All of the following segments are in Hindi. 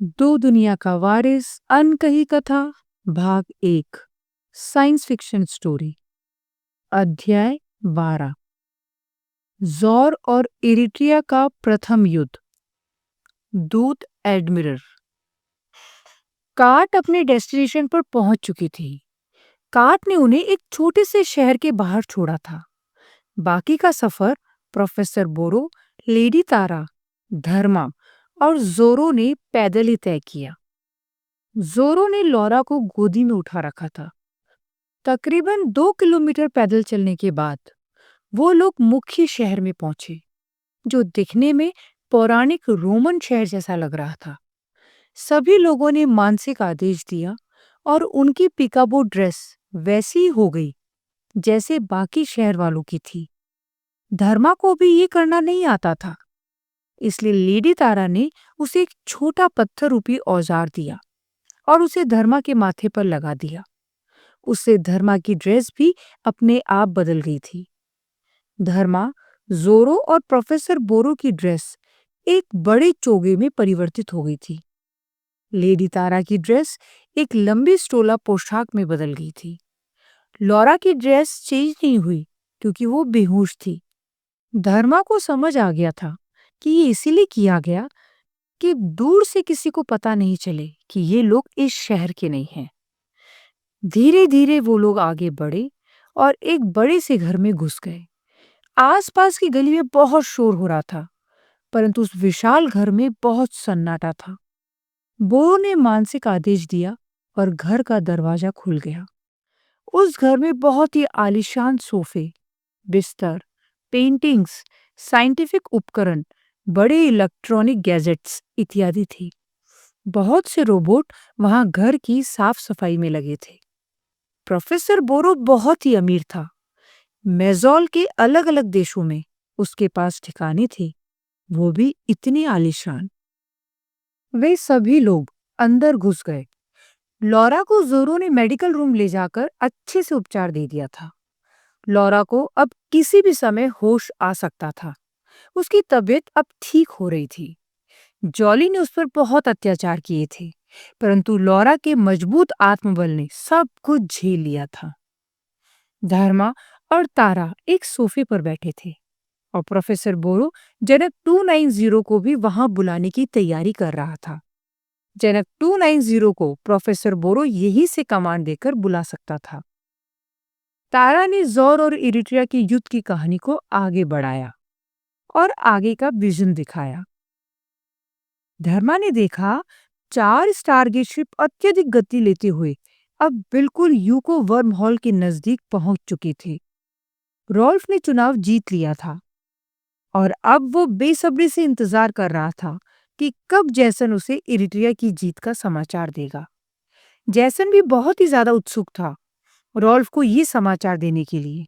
दो दुनिया का वारिस अनकही कथा भाग 1 साइंस फिक्शन स्टोरी अध्याय 12 ज़ोर और इरिट्रिया का प्रथम युद्ध। दूत एडमिरल कार्ट अपने डेस्टिनेशन पर पहुंच चुकी थी। कार्ट ने उन्हें एक छोटे से शहर के बाहर छोड़ा था। बाकी का सफर प्रोफेसर बोरो, लेडी तारा, धर्मा और जोरो ने पैदल ही तय किया। जोरो ने लॉरा को गोदी में उठा रखा था। तकरीबन 2 किलोमीटर पैदल चलने के बाद वो लोग मुख्य शहर में पहुंचे, जो दिखने में पौराणिक रोमन शहर जैसा लग रहा था। सभी लोगों ने मानसिक आदेश दिया और उनकी पिकाबो ड्रेस वैसी ही हो गई जैसे बाकी शहर वालों की थी। धर्मा को भी ये करना नहीं आता था, इसलिए लेडी तारा ने उसे एक छोटा पत्थर रूपी औजार दिया और उसे धर्मा के माथे पर लगा दिया। उससे धर्मा की ड्रेस भी अपने आप बदल गई थी। धर्मा, जोरो और प्रोफेसर बोरो की ड्रेस एक बड़े चोगे में परिवर्तित हो गई थी। लेडी तारा की ड्रेस एक लंबी स्टोला पोशाक में बदल गई थी। लॉरा की ड्रेस चेंज नहीं हुई क्योंकि वो बेहोश थी। धर्मा को समझ आ गया था कि ये इसीलिए किया गया कि दूर से किसी को पता नहीं चले कि ये लोग इस शहर के नहीं हैं। धीरे धीरे वो लोग आगे बढ़े और एक बड़े से घर में घुस गए। आसपास की गली में बहुत शोर हो रहा था, परंतु उस विशाल घर में बहुत सन्नाटा था। बोरो ने मानसिक आदेश दिया और घर का दरवाजा खुल गया। उस घर में बहुत ही आलीशान सोफे, बिस्तर, पेंटिंग्स, साइंटिफिक उपकरण, बड़े इलेक्ट्रॉनिक गैजेट्स इत्यादि थे। बहुत से रोबोट वहां घर की साफ सफाई में लगे थे। प्रोफेसर बोरो बहुत ही अमीर था। मेजोल के अलग अलग देशों में उसके पास ठिकाने थे, वो भी इतने आलीशान। वे सभी लोग अंदर घुस गए। लॉरा को जोरो ने मेडिकल रूम ले जाकर अच्छे से उपचार दे दिया था। लॉरा को अब किसी भी समय होश आ सकता था। उसकी तबीयत अब ठीक हो रही थी। जॉली ने उस पर बहुत अत्याचार किए थे, परंतु लॉरा के मजबूत आत्मबल ने सब कुछ झेल लिया था। धर्मा और तारा एक सोफे पर बैठे थे और प्रोफेसर बोरो जनक 290 को भी वहां बुलाने की तैयारी कर रहा था। जनक 290 को प्रोफेसर बोरो यही से कमांड देकर बुला सकता था। तारा ने ज़ोर और इरिट्रिया के युद्ध की कहानी को आगे बढ़ाया और आगे का विजन दिखाया। धर्मा ने देखा 4 स्टारगेट शिप अत्यधिक गति लेते हुए अब बिल्कुल यूको वर्म हॉल के नजदीक पहुंच चुके थे। रॉल्फ ने चुनाव जीत लिया था और अब वो बेसब्री से इंतजार कर रहा था कि कब जैसन उसे इरिट्रिया की जीत का समाचार देगा। जैसन भी बहुत ही ज्यादा उत्सुक था रॉल्फ को ये समाचार देने के लिए।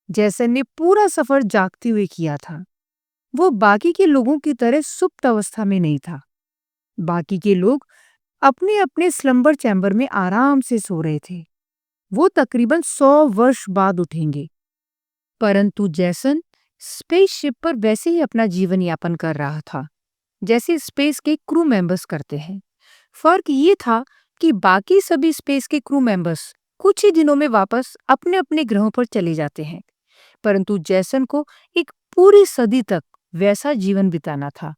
जैसन ने पूरा सफर जागते हुए किया था। वो बाकी के लोगों की तरह सुप्त अवस्था में नहीं था। बाकी के लोग अपने अपने स्लम्बर चैम्बर में आराम से सो रहे थे। वो तकरीबन 100 वर्ष बाद उठेंगे। परंतु जैसन स्पेसशिप पर वैसे ही अपना जीवन यापन कर रहा था जैसे स्पेस के क्रू मेंबर्स करते हैं। फर्क ये था कि बाकी सभी स्पेस के क्रू मेंबर्स कुछ ही दिनों में वापस अपने अपने ग्रहों पर चले जाते हैं, परंतु जैसन को एक पूरी सदी तक वैसा जीवन बिताना था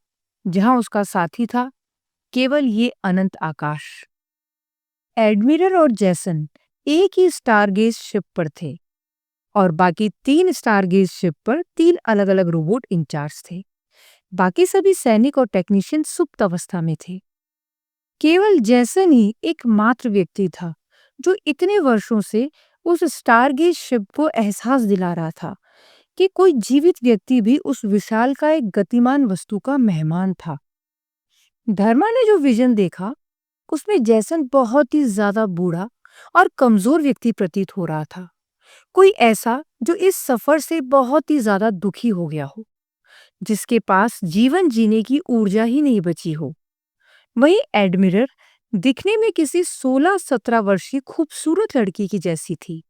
जहां उसका साथी था केवल ये अनंत आकाश। एडमिरल और जैसन एक ही स्टारगेज शिप पर थे और बाकी 3 स्टारगेज शिप पर 3 अलग अलग रोबोट इंचार्ज थे। बाकी सभी सैनिक और टेक्नीशियन सुप्त अवस्था में थे। केवल जैसन ही एकमात्र व्यक्ति था जो इतने वर्षों से उस स्टारगेज शिप को एहसास दिला रहा था कि कोई जीवित व्यक्ति भी उस विशाल का एक गतिमान वस्तु का मेहमान था। धर्मा ने जो विजन देखा उसमें जैसन बहुत ही ज्यादा बूढ़ा और कमजोर व्यक्ति प्रतीत हो रहा था। कोई ऐसा जो इस सफर से बहुत ही ज्यादा दुखी हो गया हो, जिसके पास जीवन जीने की ऊर्जा ही नहीं बची हो। वहीं एडमिरल दिखने में किसी 16-17 वर्षीय खूबसूरत लड़की की जैसी थी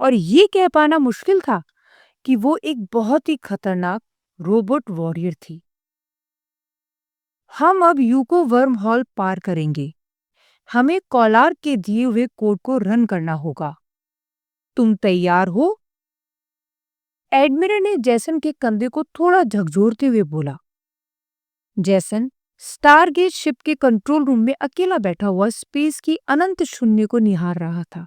और ये कह पाना मुश्किल था कि वो एक बहुत ही खतरनाक रोबोट वॉरियर थी। हम अब यूको वर्म हॉल पार करेंगे। हमें कॉलार के दिए हुए कोड को रन करना होगा। तुम तैयार हो? एडमिरल ने जैसन के कंधे को थोड़ा झकझोरते हुए बोला। जैसन स्टारगेट शिप के कंट्रोल रूम में अकेला बैठा हुआ स्पेस की अनंत शून्य को निहार रहा था।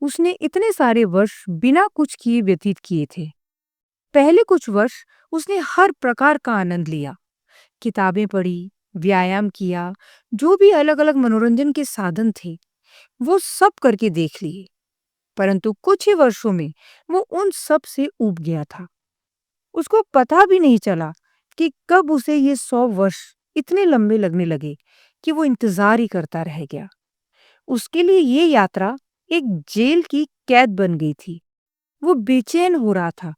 उसने इतने सारे वर्ष बिना कुछ किए व्यतीत किए थे। पहले कुछ वर्ष उसने हर प्रकार का आनंद लिया, किताबें पढ़ी, व्यायाम किया, जो भी अलग अलग मनोरंजन के साधन थे वो सब करके देख लिए। परंतु कुछ ही वर्षों में वो उन सब से ऊब गया था। उसको पता भी नहीं चला कि कब उसे ये 100 वर्ष इतने लंबे लगने लगे कि वो इंतजार ही करता रह गया। उसके लिए ये यात्रा एक जेल की कैद बन गई थी। वो बेचैन हो रहा था।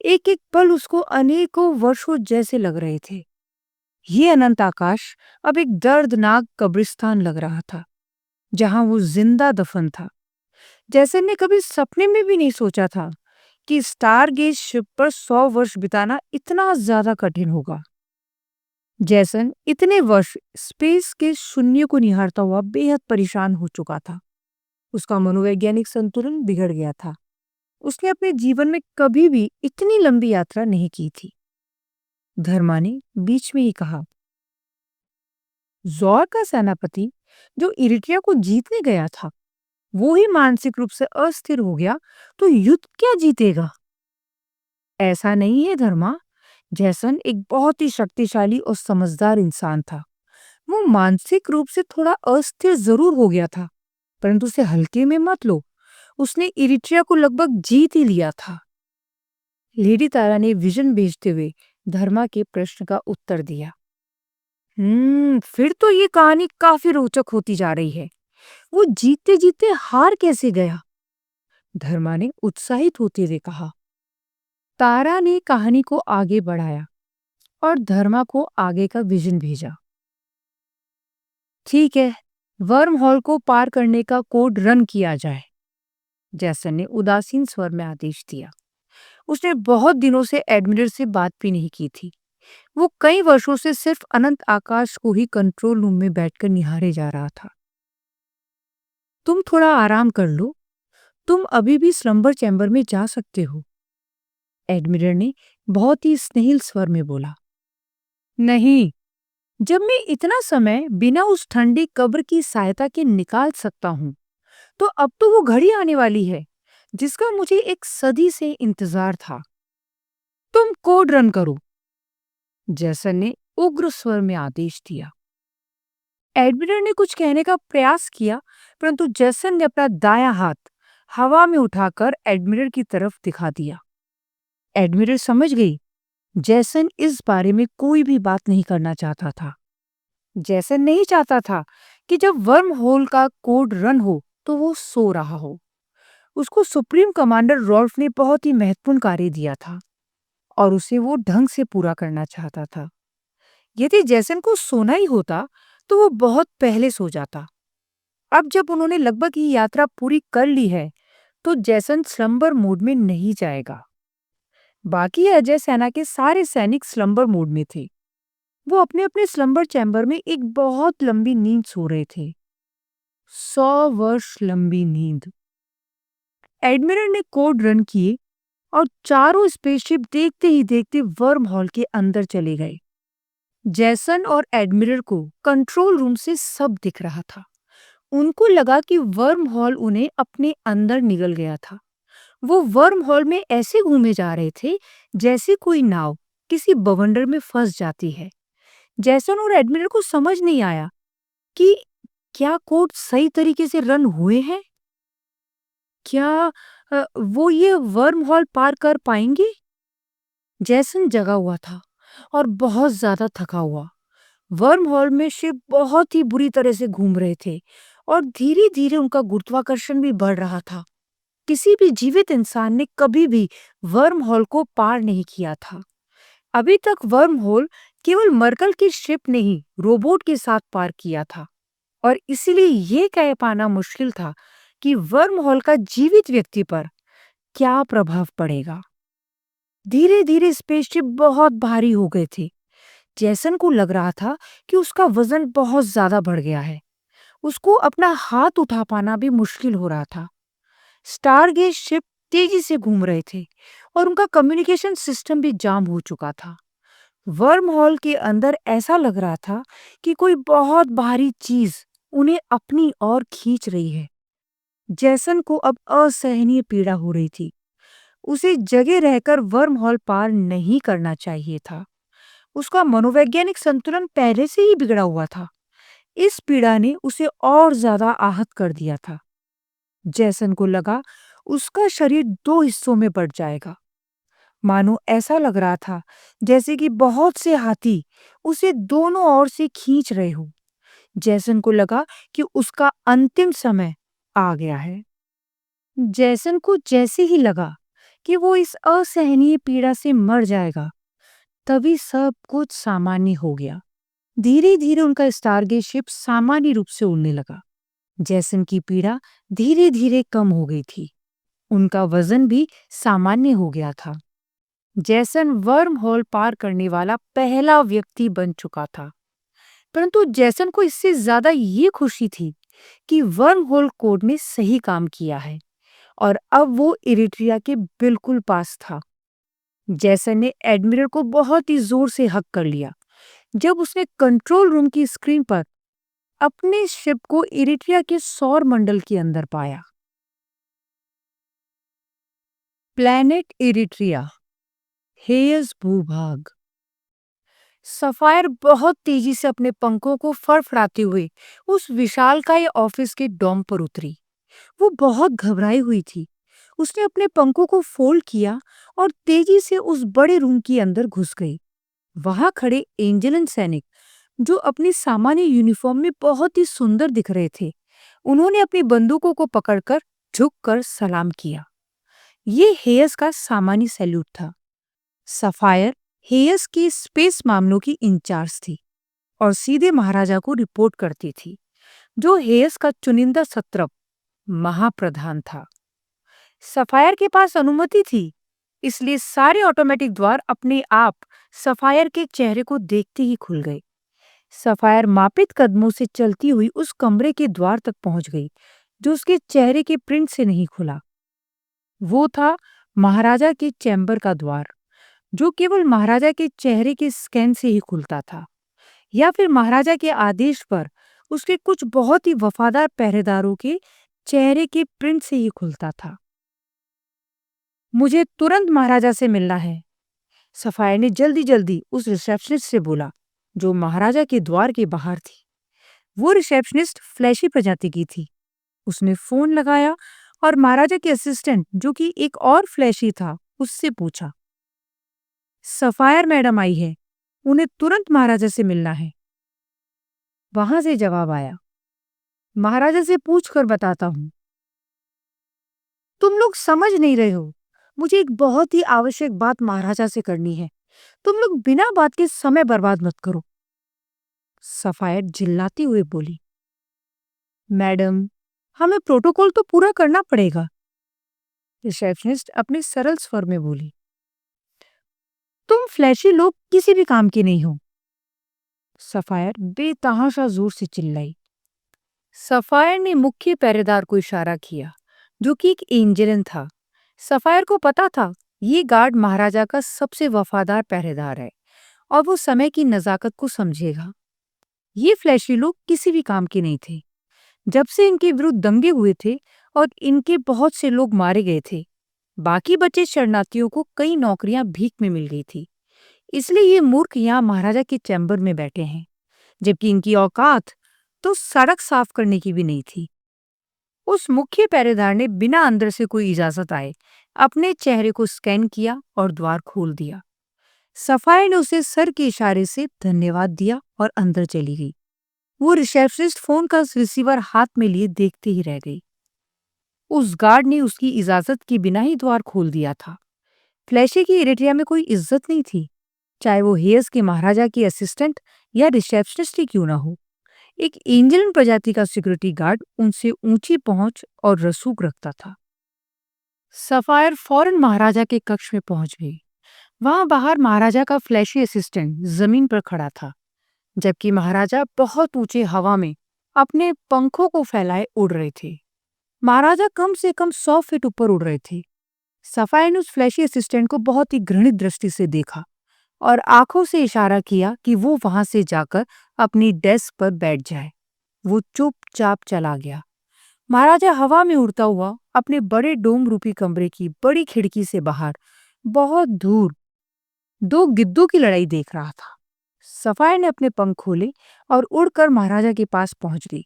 एक एक पल उसको अनेकों वर्षों जैसे लग रहे थे। ये अनंत आकाश अब एक दर्दनाक कब्रिस्तान लग रहा था, जहां वो जिंदा दफन था। जैसन ने कभी सपने में भी नहीं सोचा था कि स्टारगेट शिप पर 100 वर्ष बिताना इतना ज्यादा कठिन होगा। जैसन इतने वर्ष स्पेस के शून्य को निहारता हुआ बेहद परेशान हो चुका था। उसका मनोवैज्ञानिक संतुलन बिगड़ गया था। उसने अपने जीवन में कभी भी इतनी लंबी यात्रा नहीं की थी। धर्मा ने बीच में ही कहा, जौर का सेनापति जो इरिट्रिया को जीतने गया था, वो ही मानसिक रूप से अस्थिर हो गया, तो युद्ध क्या जीतेगा? ऐसा नहीं है धर्मा। जैसन एक बहुत ही शक्तिशाली और समझदार इंसान था। वो मानसिक रूप से थोड़ा अस्थिर जरूर हो गया था, परंतु उसे हल्के में मत लो। उसने इरिट्रिया को लगभग जीत ही लिया था। लेडी तारा ने विजन भेजते हुए धर्मा के प्रश्न का उत्तर दिया। फिर तो ये कहानी काफी रोचक होती जा रही है। वो जीतते जीतते हार कैसे गया? धर्मा ने उत्साहित होते हुए कहा। तारा ने कहानी को आगे बढ़ाया और धर्मा को आगे का विजन भेजा। ठीक है, वर्म हॉल को पार करने का कोड रन किया जाए, जैसन ने उदासीन स्वर में आदेश दिया। उसने बहुत दिनों से एडमिरल से बात भी नहीं की थी। वो कई वर्षों से सिर्फ अनंत आकाश को ही कंट्रोल रूम में बैठकर निहारे जा रहा था। तुम थोड़ा आराम कर लो। तुम अभी भी स्लंबर चैम्बर में जा सकते हो, एडमिरल ने बहुत ही स्नेहिल स्वर में बोला। नहीं, जब मैं इतना समय बिना उस ठंडी कब्र की सहायता के निकाल सकता हूं, तो अब तो वो घड़ी आने वाली है जिसका मुझे एक सदी से इंतजार था। तुम कोड रन करो, जैसन ने उग्र स्वर में आदेश दिया। एडमिरल ने कुछ कहने का प्रयास किया, परंतु जैसन ने अपना दायां हाथ हवा में उठाकर एडमिरल की तरफ दिखा दिया। एडमिरल समझ गई जैसन इस बारे में कोई भी बात नहीं करना चाहता था। जैसन नहीं चाहता था कि जब वर्म होल का कोड रन हो तो वो सो रहा हो। उसको सुप्रीम कमांडर रॉल्फ ने बहुत ही महत्वपूर्ण कार्य दिया था और उसे वो ढंग से पूरा करना चाहता था। यदि जैसन को सोना ही होता तो वो बहुत पहले सो जाता। अब जब उन्होंने लगभग ही यात्रा पूरी कर ली है, तो जैसन स्लंबर मोड में नहीं जाएगा। बाकी अजय सेना के सारे सैनिक स्लंबर मोड में थे। वो अपने अपने स्लंबर चैम्बर में एक बहुत लंबी नींद सो रहे थे। 100 वर्ष लंबी नींद। एडमिरल ने कोड रन किए और चारों स्पेसशिप देखते ही देखते वर्म हॉल के अंदर चले गए। जैसन और एडमिरल को कंट्रोल रूम से सब दिख रहा था। उनको लगा कि वर्म हॉल उन्हें अपने अंदर निगल गया था। वो वर्म हॉल में ऐसे घूमे जा रहे थे जैसे कोई नाव किसी बवंडर में फंस जाती है। जैसन और एडमिरल को समझ नहीं आया कि क्या कोड सही तरीके से रन हुए हैं। क्या वो ये वर्म हॉल पार कर पाएंगे? जैसन जगा हुआ था और बहुत ज्यादा थका हुआ। वर्म हॉल में शिप बहुत ही बुरी तरह से घूम रहे थे और धीरे धीरे उनका गुरुत्वाकर्षण भी बढ़ रहा था। किसी भी जीवित इंसान ने कभी भी वर्म हॉल को पार नहीं किया था। अभी तक वर्म होल केवल मर्कल की शिप ने ही रोबोट के साथ पार किया था और इसीलिए ये कह पाना मुश्किल था कि वर्म होल का जीवित व्यक्ति पर क्या प्रभाव पड़ेगा। धीरे धीरे स्पेसशिप बहुत भारी हो गए थे। जैसन को लग रहा था कि उसका वजन बहुत ज्यादा बढ़ गया है। उसको अपना हाथ उठा पाना भी मुश्किल हो रहा था। स्टारगेज शिप तेजी से घूम रहे थे और उनका कम्युनिकेशन सिस्टम भी जाम हो चुका था। वर्म हॉल के अंदर ऐसा लग रहा था कि कोई बहुत भारी चीज उन्हें अपनी ओर खींच रही है। जैसन को अब असहनीय पीड़ा हो रही थी। उसे जगह रहकर वर्म हॉल पार नहीं करना चाहिए था। उसका मनोवैज्ञानिक संतुलन पहले से ही बिगड़ा हुआ था। इस पीड़ा ने उसे और ज्यादा आहत कर दिया था। जैसन को लगा उसका शरीर दो हिस्सों में बंट जाएगा। मानो ऐसा लग रहा था जैसे कि बहुत से हाथी उसे दोनों ओर से खींच रहे हो। जैसन को लगा कि उसका अंतिम समय आ गया है। जैसन को जैसे ही लगा कि वो इस असहनीय पीड़ा से मर जाएगा, तभी सब कुछ सामान्य हो गया। धीरे धीरे उनका स्टारगेट शिप सामान्य रूप से उड़ने लगा। जैसन की पीड़ा धीरे धीरे कम हो गई थी। उनका वजन भी सामान्य हो गया था। जैसन वर्म होल पार करने वाला पहला व्यक्ति बन चुका था। परंतु जैसन को इससे ज्यादा ये खुशी थी कि वर्म होल कोड ने सही काम किया है और अब वो इरिट्रिया के बिल्कुल पास था। जैसन ने एडमिरल को बहुत ही जोर से हक कर लिया जब उसने कंट्रोल रूम की स्क्रीन पर अपने शिप को इरिट्रिया के सौर मंडल के अंदर पाया। प्लैनेट इरिट्रिया, हेयस भूभाग। सफायर बहुत तेजी से अपने पंखों को फड़फड़ाते हुए उस विशालकाय ऑफिस के डोम पर उतरी। वो बहुत घबराई हुई थी। उसने अपने पंखों को फोल्ड किया और तेजी से उस बड़े रूम के अंदर घुस गई। वहां खड़े एंजेलन सैनिक, जो अपनी सामान्य यूनिफॉर्म में बहुत ही सुंदर दिख रहे थे, उन्होंने अपनी बंदूकों को पकड़कर झुककर सलाम किया। ये हेयस का सामान्य सैल्यूट था। सफायर हेयस की स्पेस मामलों की इंचार्ज थी और सीधे महाराजा को रिपोर्ट करती थी, जो हेयस का चुनिंदा सत्रप महाप्रधान था। सफायर के पास अनुमति थी, इसलिए सारे ऑटोमेटिक द्वार अपने आप सफायर के चेहरे को देखते ही खुल गए। सफायर मापित कदमों से चलती हुई उस कमरे के द्वार तक पहुंच गई, जो उसके चेहरे के प्रिंट से नहीं खुला। वो था महाराजा के चैम्बर का द्वार, जो केवल महाराजा के चेहरे के स्कैन से ही खुलता था, या फिर महाराजा के आदेश पर उसके कुछ बहुत ही वफादार पहरेदारों के चेहरे के प्रिंट से ही खुलता था। मुझे तुरंत महाराजा से मिलना है, सफायर ने जल्दी जल्दी उस रिसेप्शनिस्ट से बोला, जो महाराजा के द्वार के बाहर थी। वो रिसेप्शनिस्ट फ्लैशी प्रजाति की थी। उसने फोन लगाया और महाराजा के असिस्टेंट, जो कि एक और फ्लैशी था, उससे पूछा, सफायर मैडम आई है, उन्हें तुरंत महाराजा से मिलना है। वहां से जवाब आया, महाराजा से पूछकर बताता हूं। तुम लोग समझ नहीं रहे हो, मुझे एक बहुत ही आवश्यक बात महाराजा से करनी है। तुम लोग बिना बात के समय बर्बाद मत करो। सफायर चिल्लाती हुए बोली, मैडम, हमें प्रोटोकॉल तो पूरा करना पड़ेगा। रिसेप्शनिस्ट अपने सरल स्वर में बोली, तुम फ्लैशी लोग किसी भी काम के नहीं हो। सफायर बेतहाशा जोर से चिल्लाई। सफायर ने मुख्य पहरेदार को इशारा किया, जो कि एक एंजेलन था। सफायर को पता था ये गार्ड महाराजा का सबसे वफादार पहरेदार है और वो समय की नजाकत को समझेगा। ये फ्लैशी लोग किसी भी काम के नहीं थे। जब से इनके विरुद्ध दंगे हुए थे और इनके बहुत से लोग मारे गए थे, बाकी बचे शरणार्थियों को कई नौकरियां भीख में मिल गई थी। इसलिए ये मूर्ख यहाँ महाराजा के चैम्बर में बैठे हैं, जबकि इनकी औकात तो सड़क साफ करने की भी नहीं थी। उस मुख्य पहरेदार ने बिना अंदर से कोई इजाजत आए अपने चेहरे को स्कैन किया और द्वार खोल दिया। सफायर ने उसे सर के इशारे से धन्यवाद दिया और अंदर चली गई। वो रिसेप्शनिस्ट फोन का रिसीवर हाथ में लिए देखते ही रह गई। उस गार्ड ने उसकी इजाजत के बिना ही द्वार खोल दिया था। फ्लैशी की इरिट्रिया में कोई इज्जत नहीं थी, चाहे वो हेयस के महाराजा की असिस्टेंट या रिसेप्शनिस्ट ही क्यों ना हो। एक एंजेलन प्रजाति का सिक्योरिटी गार्ड उनसे ऊंची पहुंच और रसूख रखता था। सफायर फौरन महाराजा के कक्ष में पहुंच गई। वहां बाहर महाराजा का फ्लैशी असिस्टेंट जमीन पर खड़ा था, जबकि महाराजा बहुत ऊंचे हवा में अपने पंखों को फैलाए उड़ रहे थे। महाराजा कम से कम 100 फीट ऊपर उड़ रहे थे। सफायर ने उस फ्लैशी असिस्टेंट को बहुत ही घृणित दृष्टि से देखा और आंखों से इशारा किया कि वो वहां से जाकर अपनी डेस्क पर बैठ जाए। वो चुपचाप चला गया। महाराजा हवा में उड़ता हुआ अपने बड़े डोम रूपी कमरे की बड़ी खिड़की से बाहर बहुत दूर दो गिद्धों की लड़ाई देख रहा था। सफायर ने अपने पंख खोले और उड़कर महाराजा के पास पहुंच गई।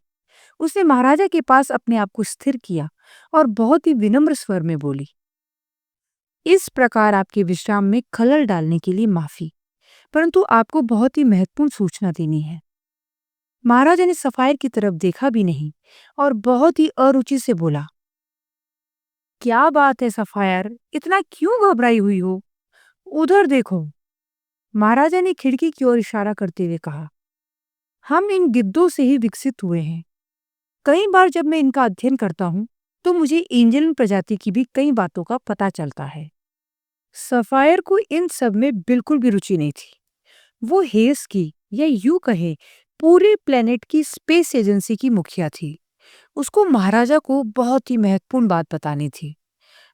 उसने महाराजा के पास अपने आप को स्थिर किया और बहुत ही विनम्र स्वर में बोली, इस प्रकार आपके विश्राम में खलल डालने के लिए माफी, परंतु आपको बहुत ही महत्वपूर्ण सूचना देनी है। महाराजा ने सफायर की तरफ देखा भी नहीं और बहुत ही अरुचि से बोला, क्या बात है सफायर, इतना क्यों घबराई हुई हो? उधर देखो। महाराजा ने खिड़की की ओर इशारा करते हुए कहा, हम इन गिद्धों से ही विकसित हुए हैं। कई बार जब मैं इनका अध्ययन करता हूँ तो मुझे एंजेलन प्रजाति की भी कई बातों का पता चलता है। सफायर को इन सब में बिल्कुल भी रुचि नहीं थी। वो हेस की, या यूं कहे पूरे प्लेनेट की स्पेस एजेंसी की मुखिया थी। उसको महाराजा को बहुत ही महत्वपूर्ण बात बतानी थी।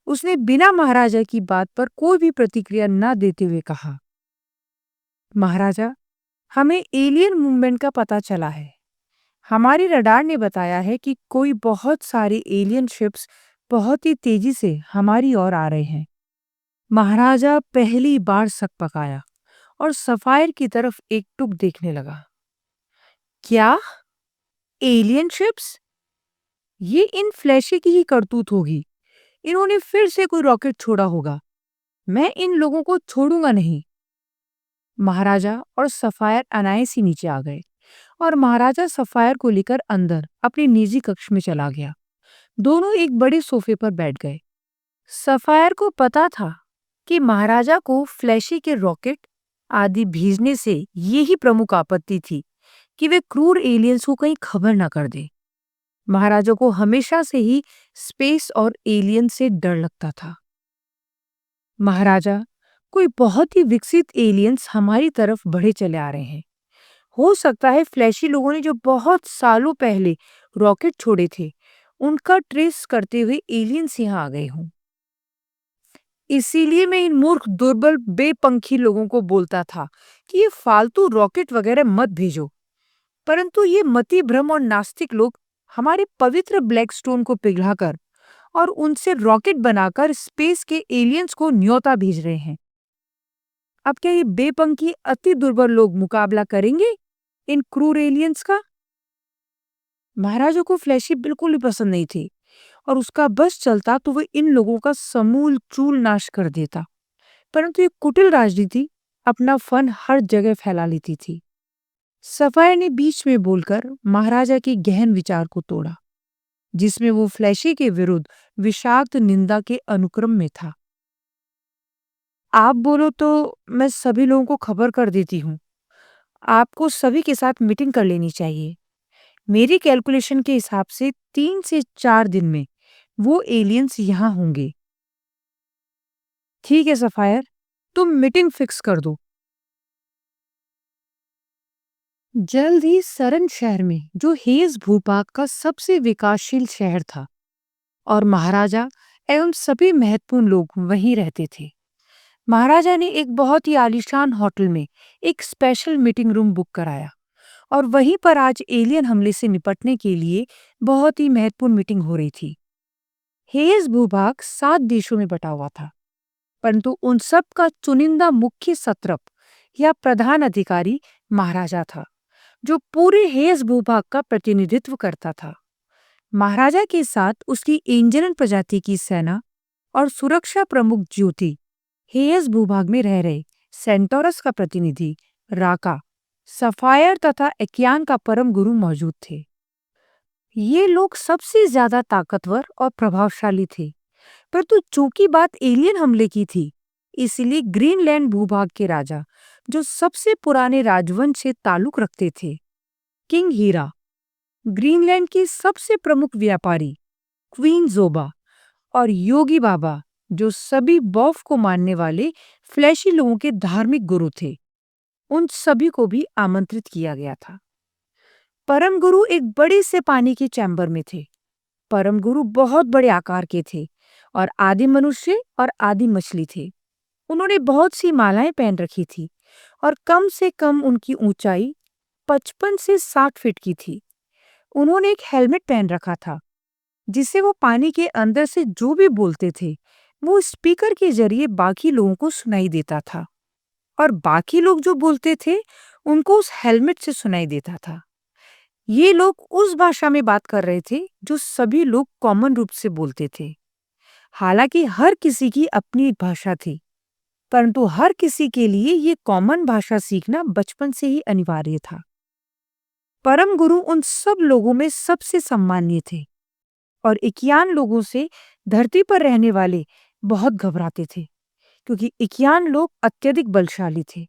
उसने बिना महाराजा की बात पर कोई भी प्रतिक्रिया न देते हुए कहा, महाराजा, हमें एलियन मूवमेंट का पता चला है। हमारी रडार ने बताया है कि कोई बहुत सारे एलियन शिप्स बहुत ही तेजी से हमारी ओर आ रहे हैं। महाराजा पहली बार सकपकाया और सफायर की तरफ एकटुक देखने लगा। क्या? Alien ships? ये इन फ्लैशी की ही करतूत होगी। इन्होंने फिर से कोई रॉकेट छोड़ा होगा। मैं इन लोगों को छोड़ूंगा नहीं। महाराजा और सफायर अनायास ही नीचे आ गए और महाराजा सफायर को लेकर अंदर अपने निजी कक्ष में चला गया। दोनों एक बड़े सोफे पर बैठ गए। सफायर को पता था कि महाराजा को फ्लैशी के रॉकेट आदि भेजने से यही प्रमुख आपत्ति थी कि वे क्रूर एलियंस को कहीं खबर न कर दे। महाराजा को हमेशा से ही स्पेस और एलियन से डर लगता था। महाराजा, कोई बहुत ही विकसित एलियंस हमारी तरफ बढ़े चले आ रहे हैं। हो सकता है फ्लैशी लोगों ने जो बहुत सालों पहले रॉकेट छोड़े थे, उनका ट्रेस करते हुए एलियंस यहाँ आ गए हों। इसीलिए मैं इन मूर्ख, दुर्बल, बेपंखी लोगों को बोलता था कि ये फालतू रॉकेट वगैरह मत भेजो। परंतु ये मति भ्रम और नास्तिक लोग हमारे पवित्र ब्लैकस्टोन को पिघलाकर और उनसे रॉकेट बनाकर स्पेस के एलियंस को न्योता भेज रहे हैं। अब क्या ये बेपंखी, अति दुर्बल लोग मुकाबला करेंगे इन क्रूर एलियंस का? महाराजा को फ्लैशी बिल्कुल भी पसंद नहीं थी और उसका बस चलता तो वह इन लोगों का समूल चूल नाश कर देता। परंतु ये कुटिल राजनीति अपना फन हर जगह फैला लेती थी। सफायर ने बीच में बोलकर महाराजा के गहन विचार को तोड़ा, जिसमें वो फ्लैशी के विरुद्ध विषाक्त निंदा के अनुक्रम में था। आप बोलो तो मैं सभी लोगों को खबर कर देती हूँ। आपको सभी के साथ मीटिंग कर लेनी चाहिए। मेरी कैलकुलेशन के हिसाब से 3 से 4 दिन में वो एलियंस यहाँ होंगे। ठीक है सफायर, तुम मीटिंग फिक्स कर दो। जल्द ही सरन शहर में, जो हेज भूभाग का सबसे विकासशील शहर था, और महाराजा एवं सभी महत्वपूर्ण लोग वहीं रहते थे। महाराजा ने एक बहुत ही आलीशान होटल में एक स्पेशल मीटिंग रूम बुक कराया और वहीं पर आज एलियन हमले से निपटने के लिए बहुत ही महत्वपूर्ण मीटिंग हो रही थी। हेज भूभाग 7 देशों में बटा हुआ था, परंतु उन सब का चुनिंदा मुख्य सत्रप या प्रधान अधिकारी महाराजा था, जो पूरे हेज भूभाग का प्रतिनिधित्व करता था। महाराजा के साथ उसकी एंजेलन प्रजाति की सेना और सुरक्षा प्रमुख ज्योति, हेयस भूभाग में रह रहे सेंटोरस का प्रतिनिधि राका, सफायर तथा एक्यान का परम गुरु मौजूद थे। ये लोग सबसे ज्यादा ताकतवर और प्रभावशाली थे, परंतु चूंकि बात एलियन हमले की थी, इसलिए ग्रीनलैंड भूभाग के राजा, जो सबसे पुराने राजवंश से ताल्लुक रखते थे, किंग हीरा, ग्रीनलैंड के सबसे प्रमुख व्यापारी क्वीन जोबा और योगी बाबा जो सभी बॉफ को मानने वाले फ्लैशी लोगों के धार्मिक गुरु थे, उन सभी को भी आमंत्रित किया गया था। परम गुरु एक बड़े से पानी के चैम्बर में थे। परम गुरु बहुत बड़े आकार के थे और आदि मनुष्य और आदि मछली थे। उन्होंने बहुत सी मालाएं पहन रखी थी और कम से कम उनकी ऊंचाई 55 से 60 फीट की थी। उन्होंने एक हेलमेट पहन रखा था, जिससे वो पानी के अंदर से जो भी बोलते थे, वो स्पीकर के जरिए बाकी लोगों को सुनाई देता था और बाकी लोग जो बोलते थे, उनको उस हेलमेट से सुनाई देता था। ये लोग उस भाषा में बात कर रहे थे जो सभी लोग कॉमन रूप से बोलते थे। हालांकि हर किसी की अपनी भाषा थी, परंतु हर किसी के लिए ये कॉमन भाषा सीखना बचपन से ही अनिवार्य था। परम गुरु उन सब लोगों में सबसे सम्मानीय थे और इक्यान लोगों से धरती पर रहने वाले बहुत घबराते थे, क्योंकि इक्यान लोग अत्यधिक बलशाली थे।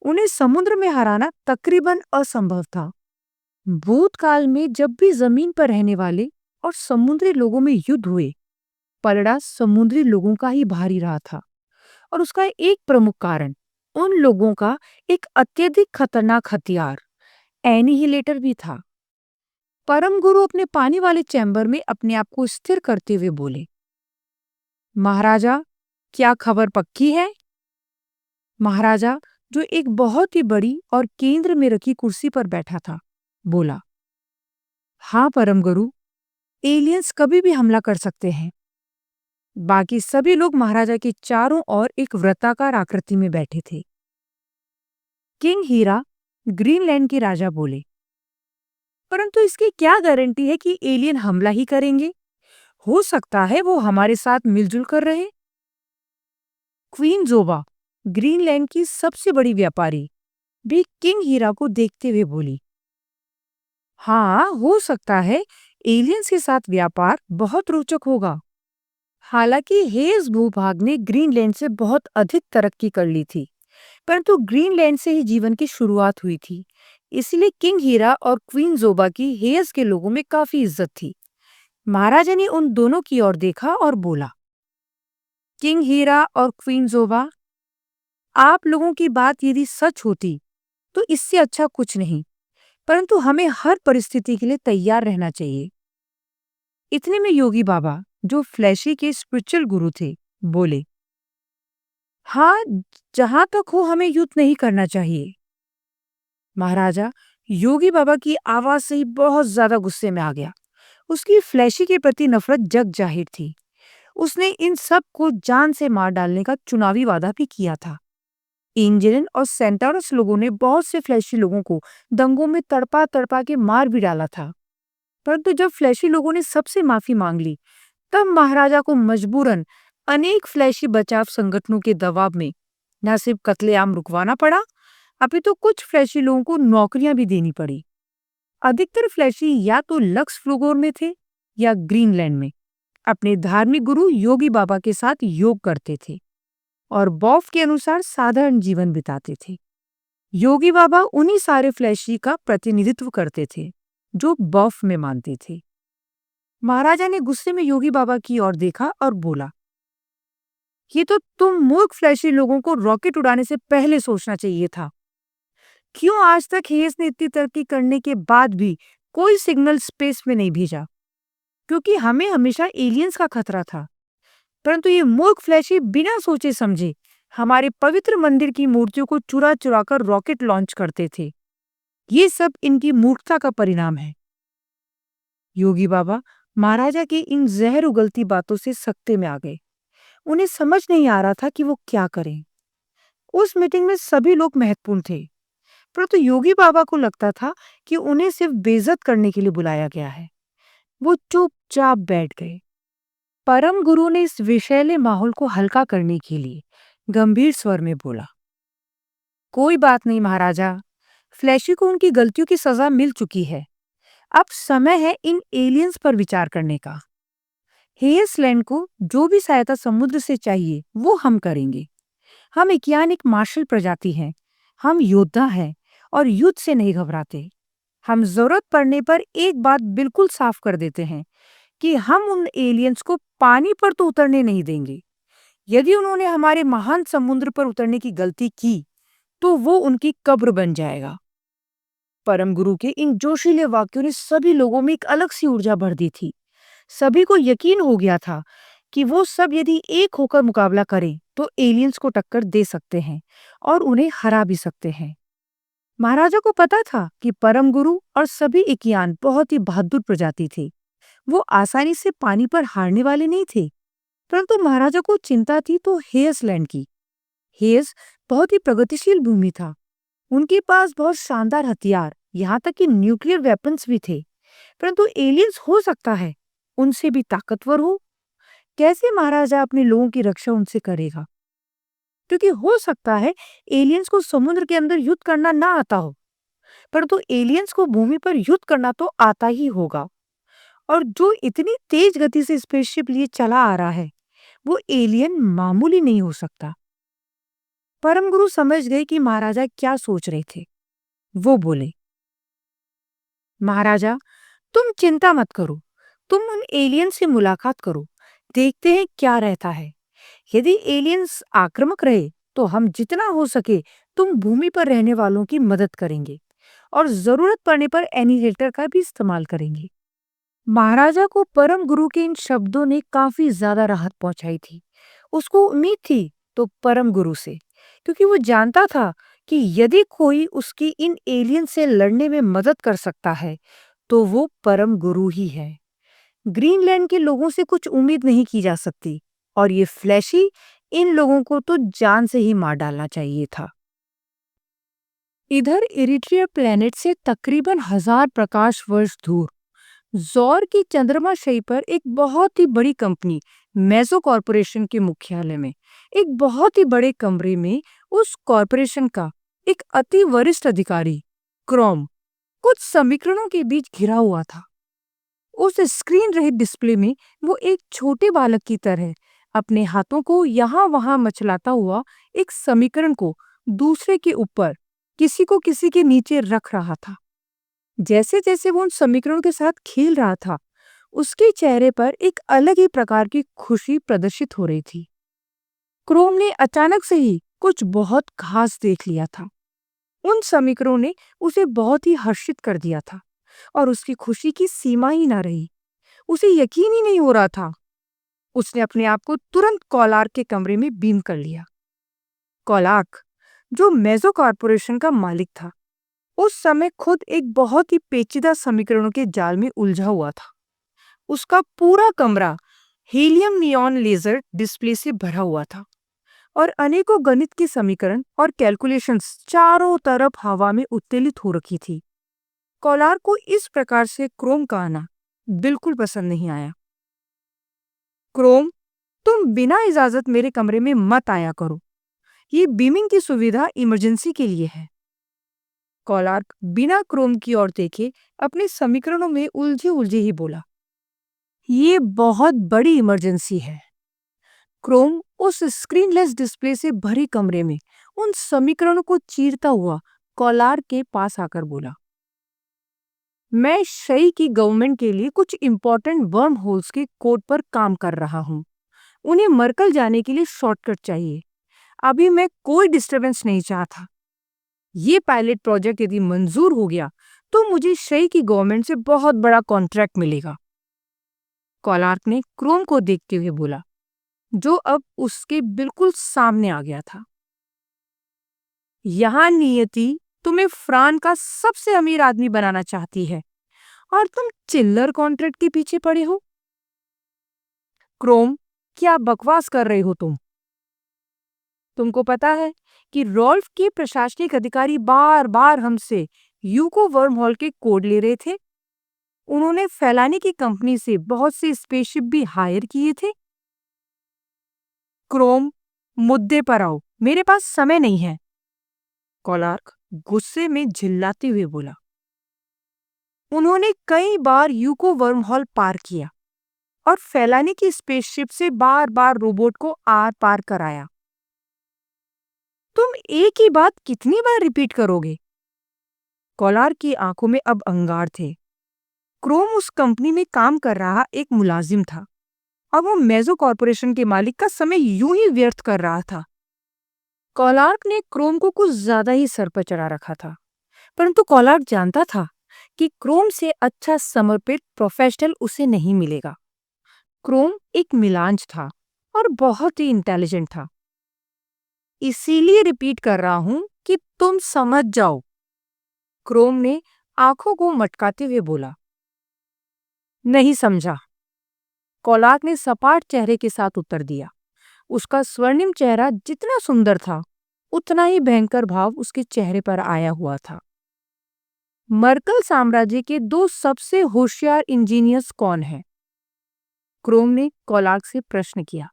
उन्हें समुद्र में हराना तकरीबन असंभव था। भूतकाल में जब भी जमीन पर रहने वाले और समुद्री लोगों में युद्ध हुए, पलड़ा समुद्री लोगों का ही भारी रहा था और उसका एक प्रमुख कारण उन लोगों का एक अत्यधिक खतरनाक हथियार एनिहिलेटर भी था। परम गुरु अपने पानी वाले चैम्बर में अपने आप को स्थिर करते हुए बोले, महाराजा, क्या खबर पक्की है? महाराजा, जो एक बहुत ही बड़ी और केंद्र में रखी कुर्सी पर बैठा था, बोला, हाँ परम गुरु, एलियंस कभी भी हमला कर सकते हैं। बाकी सभी लोग महाराजा के चारों ओर एक वृत्ताकार आकृति में बैठे थे। किंग हीरा, ग्रीनलैंड के राजा, बोले, परंतु इसकी क्या गारंटी है कि एलियन हमला ही करेंगे? हो सकता है वो हमारे साथ मिलजुल कर रहे। क्वीन जोबा, ग्रीनलैंड की सबसे बड़ी व्यापारी, भी किंग हीरा को देखते हुए बोली, हाँ, हो सकता है एलियंस के साथ व्यापार बहुत रोचक होगा। हालांकि हेज भूभाग ने ग्रीनलैंड से बहुत अधिक तरक्की कर ली थी, परंतु ग्रीनलैंड से ही जीवन की शुरुआत हुई थी। इसलिए किंग हीरा और क्वीन जोबा की हेज के लोगों में काफी इज्जत थी। महाराजा ने उन दोनों की ओर देखा और बोला, किंग हीरा और क्वीन जोबा, आप लोगों की बात यदि सच होती तो इससे अच्छा कुछ नहीं, परंतु हमें हर परिस्थिति के लिए तैयार रहना चाहिए। इतने में योगी बाबा, जो फ्लैशी के स्पिरिचुअल गुरु थे, बोले, हाँ, जहां तक हो हमें युद्ध नहीं करना चाहिए। महाराजा योगी बाबा की आवाज से ही बहुत ज्यादा गुस्से में आ गया। उसकी फ्लैशी के प्रति नफरत जग जाहिर थी। उसने इन सब को जान से मार डालने का चुनावी वादा भी किया था। एंजेलन और सेंटारस लोगों ने बहुत से फ्लैशी लोगों को दंगों में तड़पा तड़पा के मार भी डाला था, परंतु जब फ्लैशी लोगों ने सबसे माफी मांग ली, तब महाराजा को मजबूरन अनेक फ्लैशी बचाव संगठनों के दबाव में न सिर्फ कत्लेआम रुकवाना पड़ा, अपितु कुछ फ्लैशी लोगों को नौकरियां भी देनी पड़ी। अधिकतर फ्लैशी या तो लक्स फ्लूगोर में थे या ग्रीनलैंड में अपने धार्मिक गुरु योगी बाबा के साथ योग करते थे और बॉफ के अनुसार साधारण जीवन बिताते थे। योगी बाबा उन्हीं सारे फ्लैशी का प्रतिनिधित्व करते थे जो बॉफ में मानते थे। महाराजा ने गुस्से में योगी बाबा की ओर देखा और बोला, ये तो तुम मूर्ख फ्लैशी लोगों को रॉकेट उड़ाने से पहले सोचना चाहिए था। क्यों आज तक हेस ने इतनी तरक्की करने के बाद भी कोई सिग्नल स्पेस में नहीं भेजा? क्योंकि हमें हमेशा एलियंस का खतरा था, परंतु ये मूर्ख फ्लैशी बिना सोचे समझे हमारे पवित्र मंदिर की मूर्तियों को चुरा चुरा कर रॉकेट लॉन्च करते थे। ये सब इनकी मूर्खता का परिणाम है। योगी बाबा महाराजा की इन जहर उगलती बातों से सख्ते में आ गए। उन्हें समझ नहीं आ रहा था कि वो क्या करें। उस मीटिंग में सभी लोग महत्वपूर्ण थे, परंतु योगी बाबा को लगता था कि उन्हें सिर्फ बेइज्जत करने के लिए बुलाया गया है। वो चुपचाप बैठ गए। परम गुरु ने इस विषैले माहौल को हल्का करने के लिए गंभीर स्वर में बोला, कोई बात नहीं महाराजा, फ्लैशी को उनकी गलतियों की सजा मिल चुकी है। अब समय है इन एलियंस पर विचार करने का। हेयसलैंड को जो भी सहायता समुद्र से चाहिए वो हम करेंगे। हम एक मार्शल प्रजाति हैं। हम योद्धा हैं और युद्ध से नहीं घबराते। हम जरूरत पड़ने पर एक बात बिल्कुल साफ कर देते हैं कि हम उन एलियंस को पानी पर तो उतरने नहीं देंगे। यदि उन्होंने हमारे महान समुद्र पर उतरने की गलती की, तो वो उनकी कब्र बन जाएगा। परम गुरु के इन जोशीले वाक्यों ने सभी लोगों में एक अलग सी ऊर्जा भर दी थी। सभी को यकीन हो गया था कि वो सब यदि एक होकर मुकाबला करें तो एलियंस को टक्कर दे सकते हैं और उन्हें हरा भी सकते हैं। महाराजा को पता था कि परम गुरु और सभी इकियान बहुत ही बहादुर प्रजाति थे। वो आसानी से पानी पर हारने वाले नहीं थे। परंतु महाराजा को चिंता थी तो हेयस लैंड की। हेयस बहुत ही प्रगतिशील भूमि था। उनके पास बहुत शानदार हथियार, यहाँ तक कि न्यूक्लियर वेपन्स भी थे। परंतु एलियंस हो सकता है उनसे भी ताकतवर हो। कैसे महाराजा अपने लोगों की रक्षा उनसे करेगा? क्योंकि हो सकता है एलियंस को समुद्र के अंदर युद्ध करना ना आता हो, परंतु एलियंस को भूमि पर युद्ध करना तो आता ही होगा। और जो इतनी तेज गति से स्पेसशिप लिए चला आ रहा है, वो एलियन मामूली नहीं हो सकता। परम गुरु समझ गए कि महाराजा क्या सोच रहे थे। वो बोले, महाराजा, तुम चिंता मत करो। तुम उन एलियन से मुलाकात करो, देखते हैं क्या रहता है। यदि एलियंस आक्रामक रहे तो हम जितना हो सके तुम भूमि पर रहने वालों की मदद करेंगे और जरूरत पड़ने पर एनीहिलेटर का भी इस्तेमाल करेंगे। महाराजा को परम गुरु के इन शब्दों ने काफी ज्यादा राहत पहुंचाई थी। उसको उम्मीद थी तो परम गुरु से, क्योंकि वो जानता था कि यदि कोई उसकी इन एलियन से लड़ने में मदद कर सकता है तो वो परम गुरु ही है। ग्रीनलैंड के लोगों से कुछ उम्मीद नहीं की जा सकती और ये फ्लैशी इन लोगों को तो जान से ही मार डालना चाहिए था। इधर इरिट्रिया प्लेनेट से तकरीबन 1000 प्रकाश वर्ष दूर जौर की चंद्रमाशयी पर एक बहुत ही बड़ी कंपनी मेजो कॉरपोरेशन के मुख्यालय में एक बहुत ही बड़े कमरे में उस कॉरपोरेशन का एक अति वरिष्ठ अधिकारी क्रोम कुछ समीकरणों के बीच घिरा हुआ था। उस स्क्रीन रहित डिस्प्ले में वो एक छोटे बालक की तरह अपने हाथों को यहाँ वहां मचलाता हुआ एक समीकरण को दूसरे के ऊपर, किसी के नीचे रख रहा था। जैसे जैसे वो उन समीकरणों के साथ खेल रहा था, उसके चेहरे पर एक अलग ही प्रकार की खुशी प्रदर्शित हो रही थी। क्रोम ने अचानक से ही कुछ बहुत खास देख लिया था। उन समीकरणों ने उसे बहुत ही हर्षित कर दिया था और उसकी खुशी की सीमा ही ना रही। उसे यकीन ही नहीं हो रहा था। उसने अपने आप को तुरंत कॉलार्क के कमरे में बीम कर लिया। कॉलार्क, जो मेजो कॉरपोरेशन का मालिक था, उस समय खुद एक बहुत ही पेचीदा समीकरणों के जाल में उलझा हुआ था। उसका पूरा कमरा हीलियम नियॉन लेजर डिस्प्ले से भरा हुआ था और अनेकों गणित के समीकरण और कैलकुलेशंस चारों तरफ हवा में उत्तेलित हो रखी थी। कॉलार्क को इस प्रकार से क्रोम का आना बिल्कुल पसंद नहीं आया। क्रोम, तुम बिना इजाजत मेरे कमरे में मत आया करो। ये बीमिंग की सुविधा इमरजेंसी के लिए है। कॉलार्क बिना क्रोम की ओर देखे अपने समीकरणों में उलझे उलझे ही बोला, ये बहुत बड़ी इमरजेंसी है। क्रोम उस स्क्रीनलेस डिस्प्ले से भरे कमरे में उन समीकरणों को चीरता हुआ कॉलार्क के पास आकर बोला, मैं शई की गवर्नमेंट के लिए कुछ इंपॉर्टेंट वर्म होल्स के कोड पर काम कर रहा हूँ। उन्हें मरकल जाने के लिए शॉर्टकट चाहिए। अभी मैं कोई डिस्टरबेंस नहीं चाहता। ये पायलट प्रोजेक्ट यदि मंजूर हो गया तो मुझे शई की गवर्नमेंट से बहुत बड़ा कॉन्ट्रैक्ट मिलेगा। कॉलार्क ने क्रोम को देखते हुए बोला, जो अब उसके बिल्कुल सामने आ गया था। यहाँ नियति तुम्हें फ्रांस का सबसे अमीर आदमी बनाना चाहती है और तुम चिल्लर कॉन्ट्रैक्ट के पीछे पड़े हो। क्रोम, क्या बकवास कर रहे हो तुम? तुमको पता है कि रॉल्फ के प्रशासनिक अधिकारी बार बार हमसे यूको वर्म हॉल के कोड ले रहे थे। उन्होंने फैलाने की कंपनी से बहुत से स्पेसशिप भी हायर किए थे। क्रोम, मुद्दे पर आओ, मेरे पास समय नहीं है। कॉलार्क गुस्से में झिल्लाते हुए बोला, उन्होंने कई बार यूको वर्म हॉल पार किया और फैलाने की स्पेसशिप से बार बार रोबोट को आर पार कराया। तुम एक ही बात कितनी बार रिपीट करोगे? कॉलार्क की आंखों में अब अंगार थे। क्रोम उस कंपनी में काम कर रहा एक मुलाजिम था और वो मेजो कॉरपोरेशन के मालिक का समय यूं ही व्यर्थ कर रहा था। कॉलार्क ने क्रोम को कुछ ज्यादा ही सर पर चढ़ा रखा था, परंतु कॉलार्क जानता था कि क्रोम से अच्छा समर्पित प्रोफेशनल उसे नहीं मिलेगा। क्रोम एक मिलांज था और बहुत ही इंटेलिजेंट था। इसीलिए रिपीट कर रहा हूं कि तुम समझ जाओ, क्रोम ने आंखों को मटकाते हुए बोला। नहीं समझा, कॉलार्क ने सपाट चेहरे के साथ उत्तर दिया। उसका स्वर्णिम चेहरा जितना सुंदर था, उतना ही भयंकर भाव उसके चेहरे पर आया हुआ था। मर्कल साम्राज्य के दो सबसे होशियार इंजीनियर्स कौन हैं? क्रोम ने कॉलार्क से प्रश्न किया।